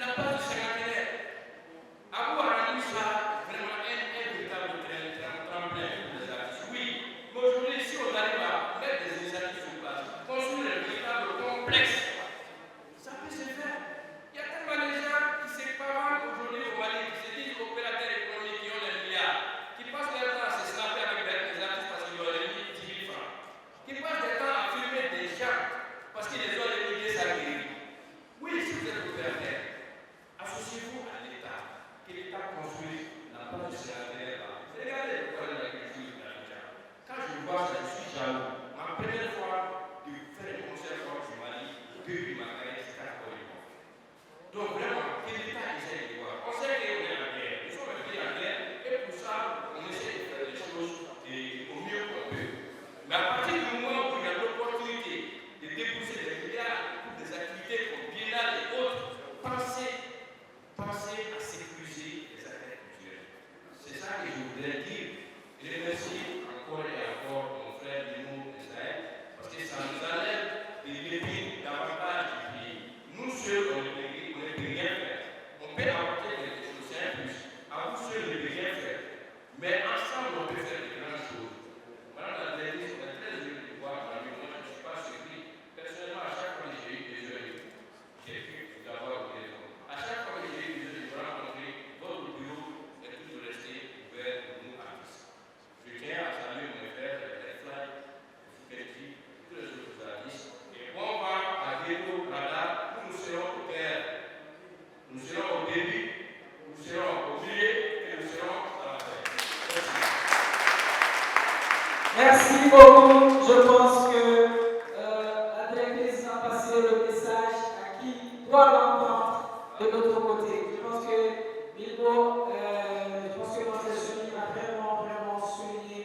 La base du cinquantenaire. Abou a rendu ça vraiment un véritable tremplin pour les artistes. Oui, mais aujourd'hui, si on arrive à mettre des initiatives sur place, construire un véritable complexe, ça peut se faire. Il y a tellement de gens qui se parlent aujourd'hui au Mali, qui se disent opérateurs économiques qui ont des milliards, qui passent leur temps à se snapper avec des artistes parce qu'ils leur ont mis 10 000 francs, qui passent leur temps à filmer des gens parce qu'ils les ont remis des salaires. Oui, si vous êtes opérateur, associez-vous à l'État, que l'État construise la base du sénateur là. Regardez le problème de l'agriculture de l'Afrique. Quand je vois ça, je suis jaloux. Ma première fois de faire un concert comme du Mali, depuis ma carrière, c'était à Côte d'Ivoire. Donc vraiment, que l'État essaie de voir. On sait qu'on est en guerre. Nous sommes un pays en guerre et pour ça, on essaie de faire les choses au mieux qu'on peut. Mais à partir du moment où il y a l'opportunité de dépousser des milliards pour des activités comme Biennale et autres, pensez à sécuriser les affaires culturelles. C'est ça que je voudrais dire. Je remercie encore et encore mon frère Limo Israël, parce que ça nous enlève des lépines davantage du pays. Nous seuls, on ne peut rien faire. On peut apporter quelque chose, c'est un plus. À vous seuls, on ne peut rien faire. Mais ensemble, on peut faire de grandes choses. Madame la directrice, on est très heureux de voir parmi moi, je ne suis pas surpris. Personnellement, à chaque fois que j'ai eu des jeunes, j'ai pu vous avoir au téléphone. À chaque fois que j'ai eu des jeunes, je rencontrer votre bureau est toujours resté ouvert pour nous artistes. Je tiens à saluer mon frère, Fly, Fouquetji, tous les autres artistes. Et bon vent à Diego, Radar, où nous serons au terre. Nous serons au début, nous serons au milieu et nous serons à la fin. Merci beaucoup. Je pense que la directrice a passé le message à qui doit l'entendre de notre côté. Je pense que Bilbo, je pense que notre jeune a vraiment souligné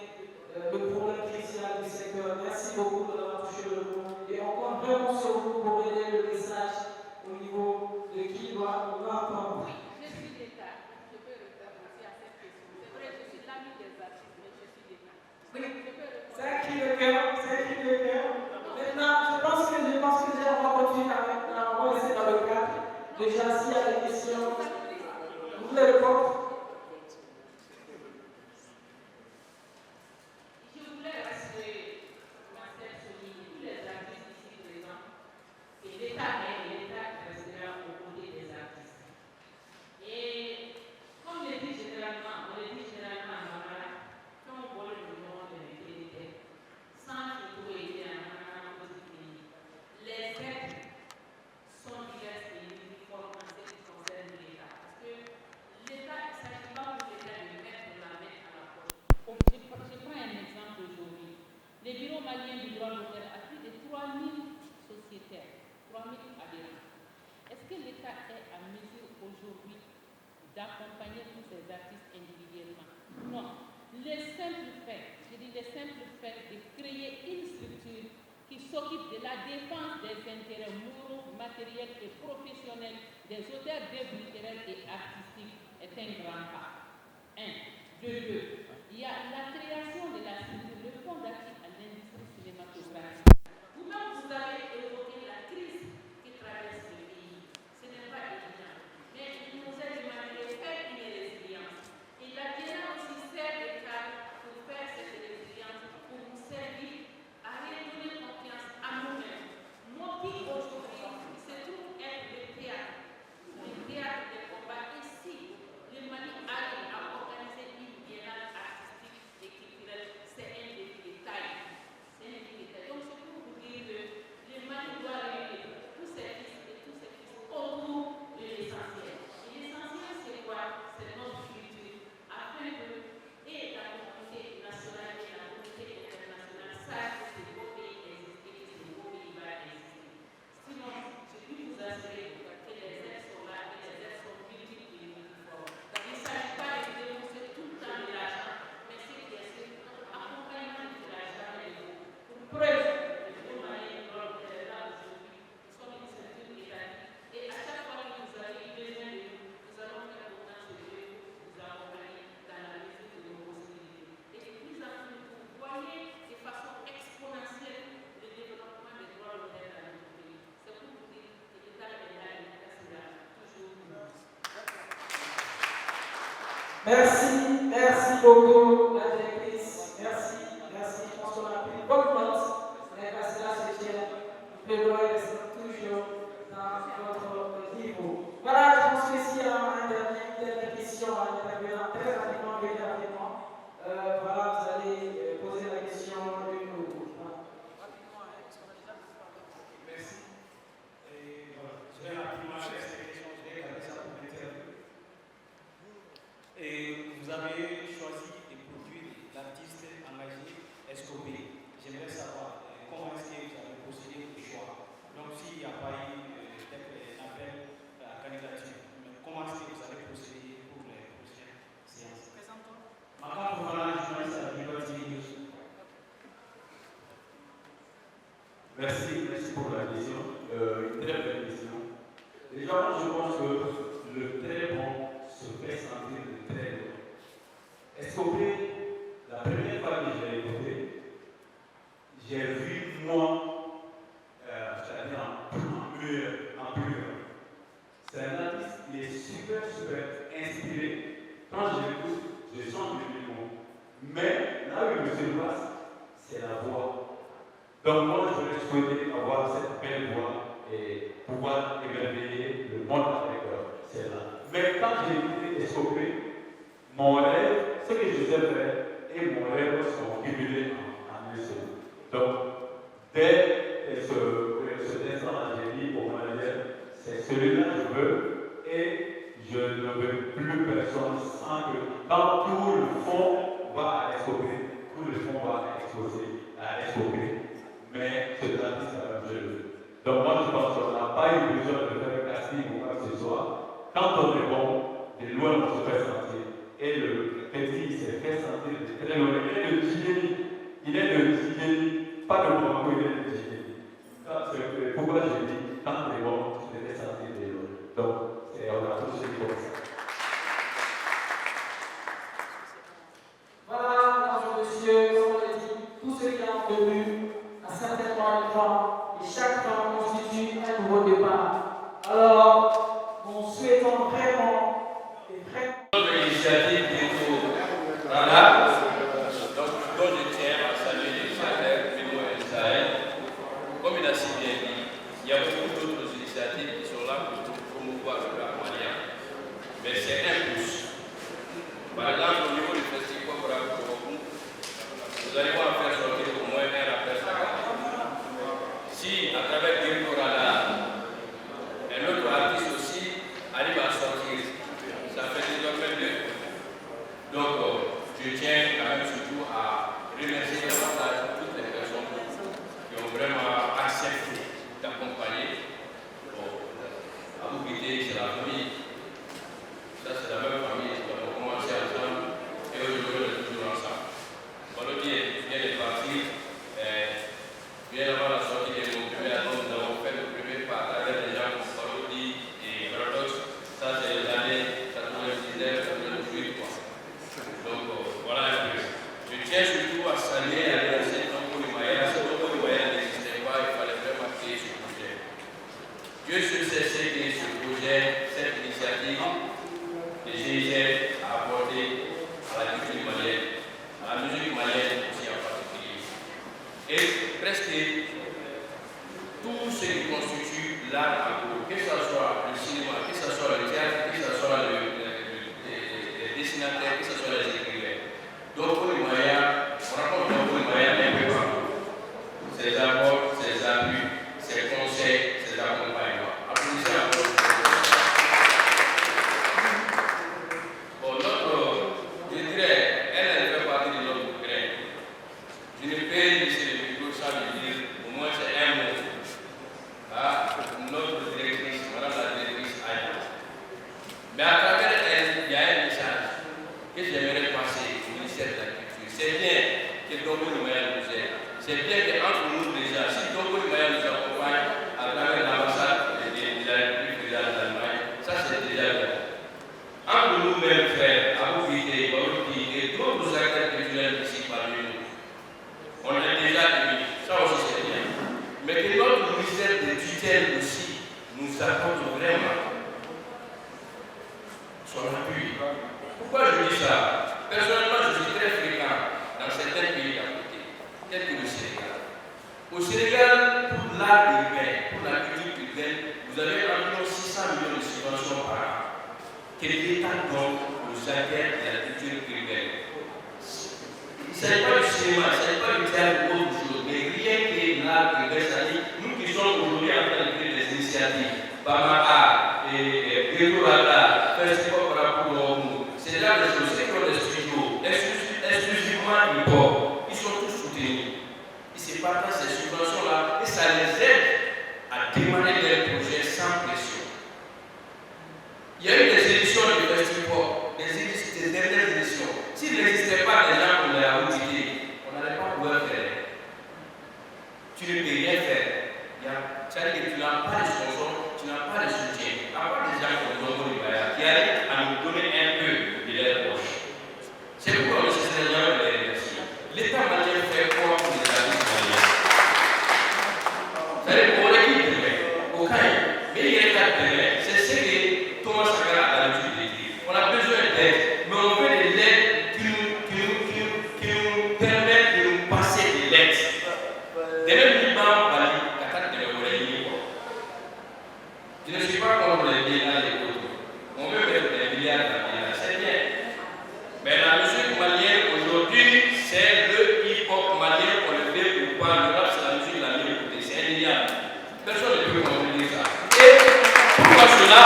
le problème crucial du secteur. Merci beaucoup de l'avoir touché le coup. Et on compte vraiment sur vous pour aider le message au niveau de qui doit l'entendre. Je suis l'État. Je peux répondre aussi à cette question. C'est vrai, je suis l'ami des artistes, mais je suis l'État. Oui, c'est un cri de cœur, c'est un cri de cœur. Maintenant, je pense que on va continuer avec, on va laisser dans le cadre. Déjà, s'il y a des questions, vous voulez répondre? Je voulais rassurer Marcel Soli et tous les artistes ici présents que l'État restera aux côtés des artistes. Et comme on le dit généralement en Mara, quand on voit le monde de l'intérêt, sans toujours aider en Mara aux pays, les aides sont diverses et uniformes en ce qui concerne l'État. Parce que l'État, il ne s'agit pas pour l'État de mettre la main à la poche. Je prends un exemple aujourd'hui. Le bureau malien du droit d'auteur a plus de 3000 sociétaires, 3000 adhérents. Est-ce que l'État est à mesure aujourd'hui d'accompagner tous ces artistes individuellement? Non. Le simple fait de créer une structure qui s'occupe de la défense des intérêts moraux, matériels et professionnels des auteurs d'œuvres littéraires et artistiques est un grand pas. 1. De 2. Il y a la création de la structure, le fonds d'appui à l'industrie cinématographique. Vous-même, vous avez évoqué la crise qui traverse le pays. Ce n'est pas évident, mais il nous est demandé de faire une résilience. Et la Biennale aussi sert de cadre pour faire cette résilience, pour nous servir à redonner confiance à nous-mêmes. Nos pays aujourd'hui se trouvent être le théâtre des combats. Et si le Mali arrive à organiser une biennale artistique et culturelle, c'est un défi de taille. Donc c'est pour vous dire que le Mali Merci beaucoup, la directrice. Merci. Je pense qu'on a pris une bonne note. Mais qu'à cela se tient, le plaidoyer reste toujours dans votre niveau. Voilà, je pense que s'il y a une dernière question à l'intervenant, très rapidement, voilà, vous allez poser la question d'une ou l'autre. Merci. Et voilà, je vais rapidement faire cette question, je vais garder ça pour l'interview. Et vous avez choisi de produire l'artiste engagé Escobé. J'aimerais savoir comment est-ce que vous avez procédé au choix. Donc s'il n'y a pas eu peut-être un appel à la candidature, comment est-ce que vous avez procédé pour les prochaines séances? Maintenant, voilà, journaliste à la Merci pour la question. Une très belle question. Déjà, je pense que le très bon se fait sentir de très bon. Escobé, la première fois que je l'ai écouté, j'ai vu moi, c'est-à-dire en pleurs. C'est un artiste qui est super inspiré. Quand je l'écoute, je sens du démon. Mais là où il se passe, c'est la voix. Donc moi, je voulais souhaiter avoir cette belle voix et pouvoir émerveiller le monde avec celle-là. Mais quand j'ai écouté Escobé, mon rêve, ce que je sais faire et mon rêve sont cumulés en un seul. Donc, dès cet instant-là, j'ai dit au manager, c'est celui-là que je veux et je ne veux plus personne sans que quand tout le fond va à Escobé, tout le fond va à Escobé. Mais cet artiste, je le veux. Donc moi, je pense qu'on n'a pas eu besoin de faire un casting ou quoi que ce soit. Quand on est bon, de loin, on se fait sentir. Et le petit, il s'est fait sentir de très loin. Il est de Djidéni. Il est de Djidéni. Pas de Bamako, il est de Djidéni. Pourquoi je dis, quand tu es bon, tu te fais sentir de loin. Donc, on a tous ces comme ça. Voilà, mesdames et messieurs, comme on l'a dit, tous ceux qui ont venu à certainement une femme, et chaque femme constitue un nouveau départ. Alors, nous souhaitons vraiment et vraiment. Notre initiative bientôt Rana, donc je tiens à saluer les frères Mimo et Sahel. Comme il a si bien dit, il y a beaucoup d'autres initiatives qui sont là pour promouvoir le Rahmania. Mais c'est un plus. Par exemple, au niveau du festival vous allez voir faire sortir au moins un rappel Saga. Si à travers Gilgo Rana, un autre artiste aussi arrive à sortir, ça fait désormais deux. Donc, je tiens quand même surtout à remercier davantage toutes les personnes qui ont vraiment accepté d'accompagner. Bon, à vous quitter, c'est la famille. Ça, c'est la même famille. On a commencé ensemble et aujourd'hui, on est toujours ensemble. Volontiers vient de partir, bien avant la sortie de mon premier album, nous avons fait le premier pas à travers des gens comme Parodi et Paradox. Ça, c'est les années 99, 98, quoi. Donc, voilà un peu. Je tiens surtout à saluer la réalité de Tongo Limaya. Si Tongo Limaya n'existait pas, il fallait vraiment créer ce projet. Dieu seul sait que ce projet, cette initiative, les GIZ a apporté à la culture malienne, à la musique malienne aussi en particulier. Et presque tout ce qui constitue l'art agro, que ce soit le cinéma, que ce soit le théâtre, que ce soit les dessinateurs, que ce soit les écrivains. Donc, pour les moyens, on raconte donc les moyens un peu partout. Ses apports, ses appuis, ses conseils, ses accompagnements. Applaudissez encore. Bon, je dirais, elle fait partie de notre grain. Je ne peux laisser le micro sans lui dire, au moins c'est un mot. Ah, notre directrice, madame la directrice Aïe. Mais à travers elle, il y a un message que j'aimerais passer au ministère de la Culture. C'est bien que Tongo Limaya nous aide. C'est bien qu'entre nous déjà, si Tongo Limaya nous accompagne à travers l'ambassade de la République fédérale d'Allemagne, ça c'est déjà bien. Entre nous-mêmes, frères, Aboukité, Barouki et d'autres acteurs culturels ici parmi nous, on est déjà unis. Ça aussi c'est bien. Mais que notre ministère de tutelle aussi nous apporte vraiment son appui. Pourquoi je dis ça? Personnellement, je suis très fréquent dans certains pays d'à côté, tels que le Sénégal. Au Sénégal, pour l'art urbain, pour la culture urbaine, vous avez environ 600 millions de subventions par an que l'État donne aux acteurs de la culture urbaine. Il ne s'agit pas du cinéma, il ne s'agit pas du théâtre ou autre chose, mais rien que l'art urbain, c'est-à-dire nous qui sommes aujourd'hui en train de créer des initiatives, Bamaka, Grétorada, Festival Parapour, c'est là des choses qui ont des studios, exclusivement hip-hop, ils sont tous soutenus. Ils se partagent ces subventions-là et ça les aide à démarrer leurs projets sans pression. Il y a eu des éditions du festival, des dernières éditions. S'il n'existait pas des gens comme la routine, on n'allait pas pouvoir faire. Tu ne peux rien faire. C'est-à-dire que tu n'as pas de sponsor, tu n'as pas de soutien. À part des gens comme Zongo Libaya qui arrivent à nous donner un peu de leur poche. C'est pourquoi on ne se sert jamais de les remercier. L'État malien fait quoi pour les artistes maliens? C'est-à-dire qu'on aurait qui demain, au Caïn, mais il y a un demain, c'est ce que Thomas Sankara a l'habitude de dire. On a besoin d'aide, mais on veut des lettres qui nous permettent de nous passer des lettres. Des mêmes Liban, Bali, Qatar, de l'Oreille. Je ne suis pas contre les biens et autres. On veut mettre des milliards dans les biens, c'est bien. Mais la musique malienne aujourd'hui, c'est le hip-hop malien qu'on le fait ou pas. Le rap, c'est la musique la mieux écoutée. C'est indéniable. Personne ne peut comprendre ça. Et pourquoi cela?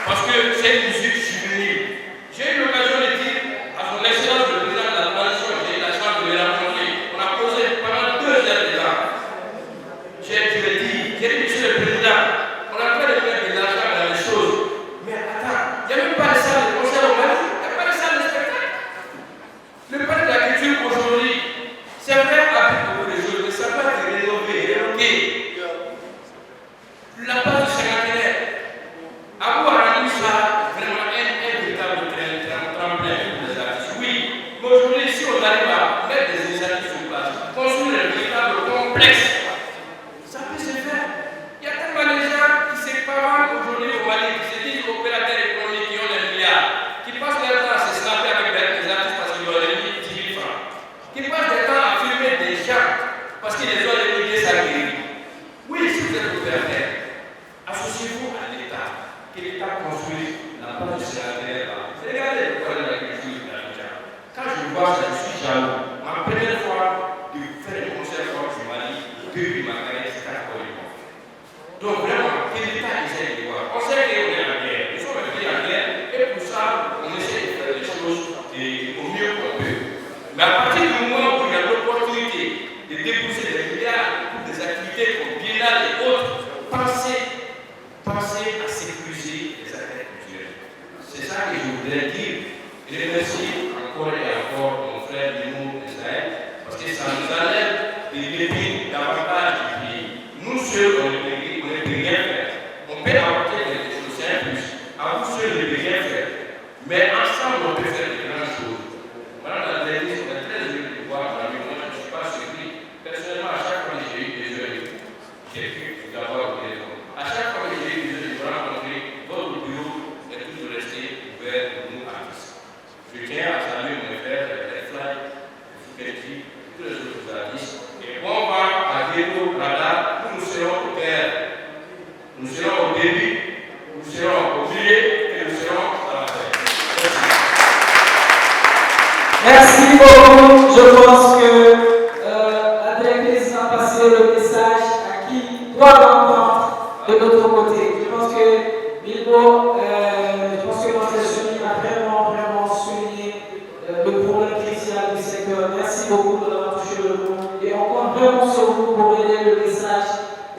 Parce que c'est une musique juvénile. J'ai eu l'occasion de dire à son excellence le président de la transition, j'ai eu la chance de le rencontrer. On a posé pendant 2 heures de temps. J'ai dit, monsieur le président, on a fait de mettre de l'argent dans les choses. Mais attends, il n'y a même pas de salle de concert au Mali, il n'y a pas de salle de spectacle. Le palais de la culture aujourd'hui, c'est vrai avec beaucoup de choses, mais ça va être rénové, rénover. La base du cinquantenaire, avoir rendu ça vraiment un véritable tremplin pour les artistes. Oui, mais aujourd'hui, si on arrive à mettre des initiatives sur place, construire un véritable complexe, ça peut se faire. Il y a tellement de gens qui se parlent aujourd'hui au Mali, qui se disent opérateurs économiques qui ont des milliards, qui passent leur temps à se snapper avec des artistes parce qu'ils leur ont mis 10 000 francs, qui passent leur temps à filmer des gens parce qu'ils les ont dénigrés sa guérison. Oui, si vous êtes opérateur, associez-vous à l'État, que l'État construise la base du secrétaire là. Regardez le problème de l'agriculture d'Abidjan. Quand je vois ça, je suis jaloux. Ma première fois de faire un concert du Mali, depuis ma carrière, c'est à Côte-d'Ivoire. Donc vraiment, que l'État essaie de voir. On sait qu'on est en guerre, nous sommes un pays en guerre, et pour ça, on essaie de faire les choses au mieux qu'on peut. Mais à partir du moment où il y a l'opportunité de dépousser des milliards pour des activités comme Biennale et autres, pensez à sécuriser les affaires culturelles. C'est ça que je voudrais dire. Je remercie encore et encore mon frère Limo Israël, parce que ça nous enlève des défis davantage du pays. Nous seuls, on ne peut rien faire. On peut apporter quelque chose, c'est un plus. À vous seuls, on ne peut rien faire. Mais ensemble, on peut faire de grandes choses. Madame la directrice, on est très heureux de voir dans moi, je ne suis pas surpris. Personnellement, à chaque fois que j'ai eu des heures, j'ai pu d'avoir au téléphone. À chaque fois que j'ai eu des heures, je rencontrer votre bureau est toujours resté ouvert pour nous artistes. Je tiens à saluer mon frère, Fly, Fouquetji, tous les autres artistes. Et bon vent à Gréto, Radar, nous serons au terre. Nous serons au début, nous serons au milieu et nous serons à la fin. Merci beaucoup. Je pense que la directrice a passé le message à qui doit l'entendre de notre côté. Je pense que Bilbo, je pense que notre chef a vraiment souligné le problème crucial du secteur. Merci beaucoup de l'avoir touché le mot. Et on compte vraiment sur vous pour aider le message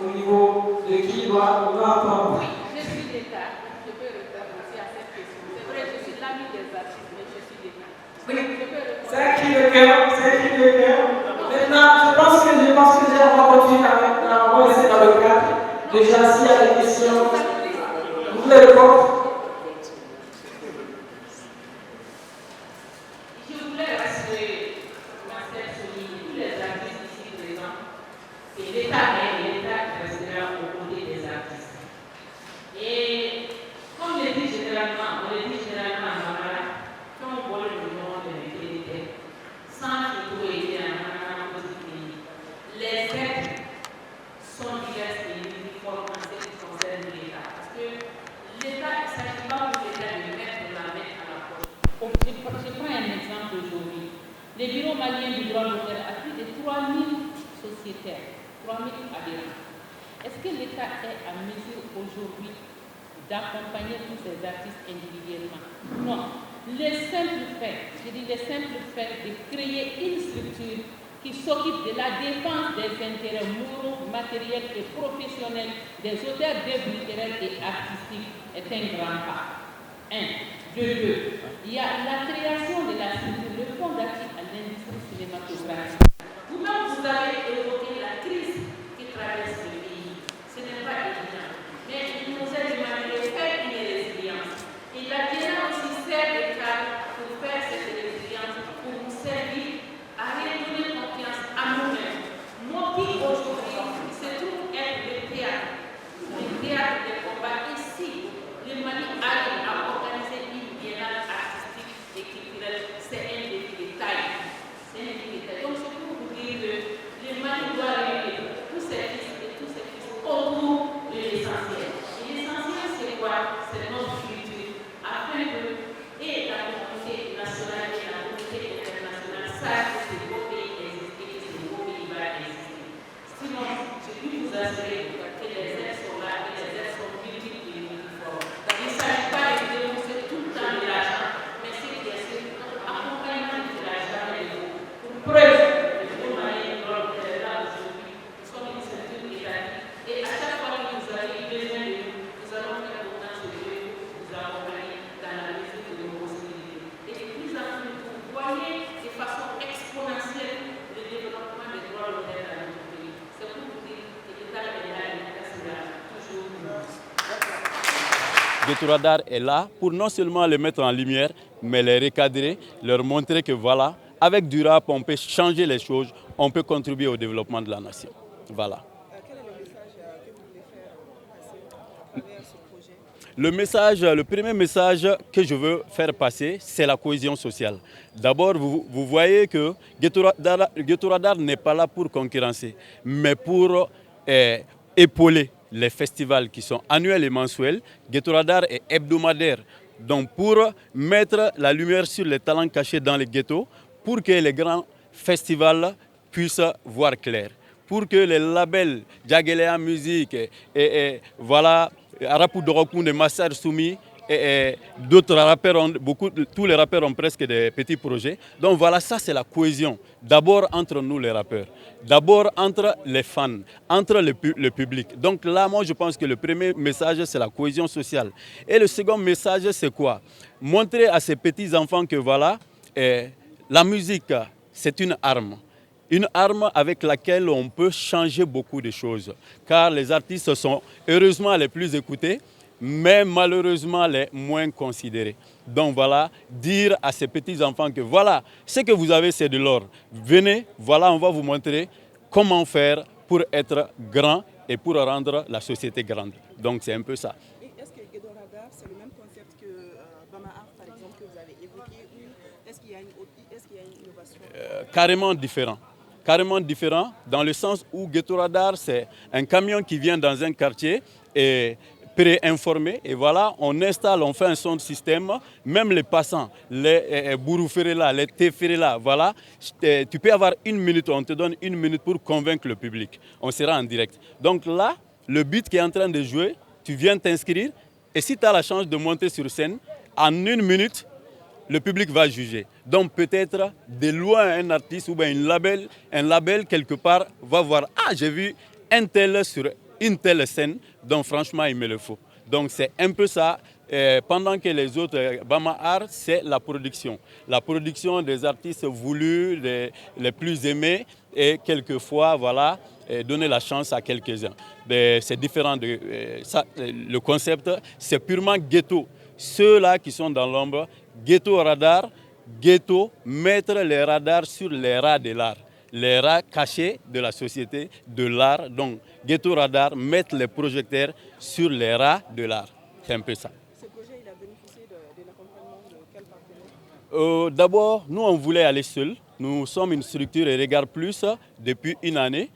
au niveau de qui doit l'entendre. Oui, je suis d'État. Je peux répondre aussi à cette question. C'est vrai, je suis l'ami des artistes, mais je suis d'État. Oui, c'est un cri de cœur, c'est un cri de cœur. Maintenant, je pense que on va continuer avec, on va laisser dans le cadre. Déjà, s'il y a des questions, vous voulez répondre? Je voulais rassurer Marcel Soli, tous les artistes ici présents, que l'État est l'État qui restera aux côtés des artistes. Et comme on le dit généralement en Mangala, Les bureaux maliens du droit d'auteur a plus de 3000 sociétaires, 3000 adhérents. Est-ce que l'État est à mesure aujourd'hui d'accompagner tous ces artistes individuellement? Non. Le simple fait, de créer une structure qui s'occupe de la défense des intérêts moraux, matériels et professionnels des auteurs d'œuvres littéraires et artistiques est un grand pas. 1. De 2. Il y a la création de la structure, le fonds d'appui à l'industrie cinématographique. Vous-même, vous avez évoqué la crise qui traverse le pays. Ce n'est pas évident, mais il nous est demandé de faire une résilience. Et la bien aussi sert de cadre pour faire cette résilience, pour nous servir à redonner confiance à nous-mêmes. Nos qui aujourd'hui se trouvent être le théâtre des combats ici. Le Mali arrive à organiser une biennale artistique et culturelle. C'est un défi de taille. Donc c'est pour vous dire que le Mali doit réunir tous ses fils et tous ses fils autour de l'essentiel. Et l'essentiel c'est quoi? C'est notre culture. Afin que et la communauté nationale et la communauté internationale sachent que ces beaux pays existent et que ces beaux pays vont exister. Sinon, je peux vous assurer que les aides sont là et les aides sont multiples et multiformes. Il ne s'agit pas de dénoncer tout le temps de l'argent, mais c'est qu'il y a ce accompagnement de l'argent et de vous. Pour preuve, le gros moyen de là aujourd'hui, nous sommes une ceinture étatique et à chaque fois que vous avez besoin de nous, nous allons faire autant de Dieu, vous accompagner dans la mesure de nos possibilités. Et de plus en plus, vous voyez de façon exponentielle le développement des droits d'auteur dans notre pays. C'est pour vous dire que l'État est là et l'État sera toujours là. Ghetto Radar est là pour non seulement les mettre en lumière, mais les recadrer, leur montrer que voilà, avec du rap, on peut changer les choses, on peut contribuer au développement de la nation. Voilà. Quel est le message que vous voulez faire passer à travers ce projet? Le premier message que je veux faire passer, c'est la cohésion sociale. D'abord, vous voyez que Ghetto Radar n'est pas là pour concurrencer, mais pour épauler les festivals qui sont annuels et mensuels. Ghetto Radar est hebdomadaire. Donc pour mettre la lumière sur les talents cachés dans les ghettos, pour que les grands festivals puissent voir clair, pour que les labels Djagelea Musique et voilà, Arapou Dorokoun et Massar Soumi et d'autres rappeurs, tous les rappeurs ont presque des petits projets. Donc voilà, ça c'est la cohésion. D'abord entre nous les rappeurs, d'abord entre les fans, entre le public. Donc là, moi je pense que le premier message c'est la cohésion sociale. Et le second message c'est quoi? Montrer à ces petits enfants que voilà, la musique c'est une arme avec laquelle on peut changer beaucoup de choses. Car les artistes sont heureusement les plus écoutés, mais malheureusement les moins considérés. Donc voilà, dire à ces petits-enfants que voilà, ce que vous avez c'est de l'or. Venez, voilà, on va vous montrer comment faire pour être grand et pour rendre la société grande. Donc c'est un peu ça. Est-ce que Ghetto Radar, c'est le même concept que Bama Art, par exemple, que vous avez évoqué, ou est-ce qu'il y a une innovation? Carrément différent, dans le sens où Ghetto Radar, c'est un camion qui vient dans un quartier et pré-informé, et voilà, on installe, on fait un son de système, même les passants, les Bourouferela, les Teferela, voilà, tu peux avoir 1 minute, on te donne 1 minute pour convaincre le public, on sera en direct. Donc là, le beat qui est en train de jouer, tu viens t'inscrire, et si tu as la chance de monter sur scène, en 1 minute, le public va juger. Donc peut-être de loin un artiste ou bien un label quelque part va voir, ah j'ai vu un tel sur une telle scène, donc franchement il me le faut. Donc c'est un peu ça, pendant que les autres, Bama Art c'est la production. La production des artistes voulus, les plus aimés et quelquefois voilà, donner la chance à quelques-uns. C'est différent, le concept c'est purement ghetto. Ceux-là qui sont dans l'ombre, Ghetto Radar, ghetto, mettre les radars sur les rats de l'art. Les rats cachés de la société, de l'art. Donc, Ghetto Radar, mettre les projecteurs sur les rats de l'art. C'est un peu ça. Ce projet, il a bénéficié de l'accompagnement de quel partenaire? D'abord, nous, on voulait aller seul. Nous sommes une structure et Regarde Plus depuis 1 année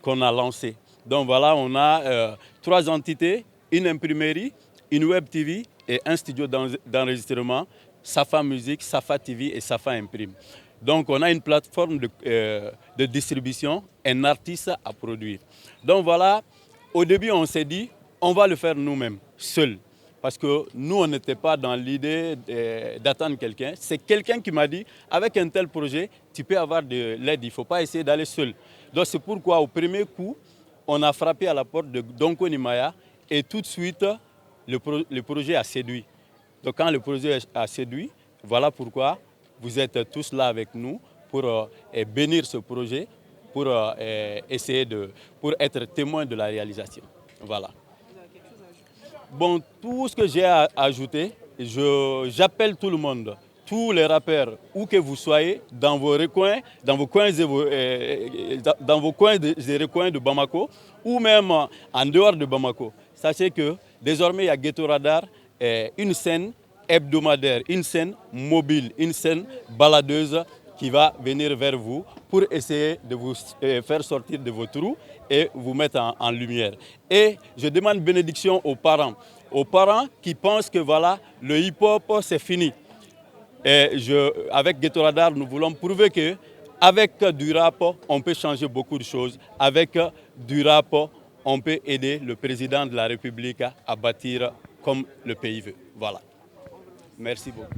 qu'on a lancé. Donc voilà, on a 3 entités, une imprimerie, une web TV et un studio d'enregistrement, Safa Musique, Safa TV et Safa Imprime. Donc on a une plateforme de distribution, un artiste à produire. Donc voilà, au début on s'est dit, on va le faire nous-mêmes, seuls. Parce que nous, on n'était pas dans l'idée d'attendre quelqu'un. C'est quelqu'un qui m'a dit, avec un tel projet, tu peux avoir de l'aide, il ne faut pas essayer d'aller seul. Donc c'est pourquoi au premier coup, on a frappé à la porte de Donko Nimaya et tout de suite, le projet a séduit. Donc quand le projet a séduit, voilà pourquoi vous êtes tous là avec nous pour bénir ce projet, pour essayer pour être témoin de la réalisation. Voilà. Bon, tout ce que j'ai à ajouter, j'appelle tout le monde, tous les rappeurs, où que vous soyez, dans vos recoins, dans vos coins et recoins de Bamako, ou même en dehors de Bamako. Sachez que désormais, il y a Ghetto Radar, une scène hebdomadaire, une scène mobile, une scène baladeuse qui va venir vers vous pour essayer de vous faire sortir de vos trous et vous mettre en lumière. Et je demande bénédiction aux parents qui pensent que voilà, le hip-hop c'est fini. Et avec Ghetto Radar, nous voulons prouver qu'avec du rap, on peut changer beaucoup de choses. Avec du rap, on peut aider le président de la République à bâtir comme le pays veut. Voilà. Merci beaucoup.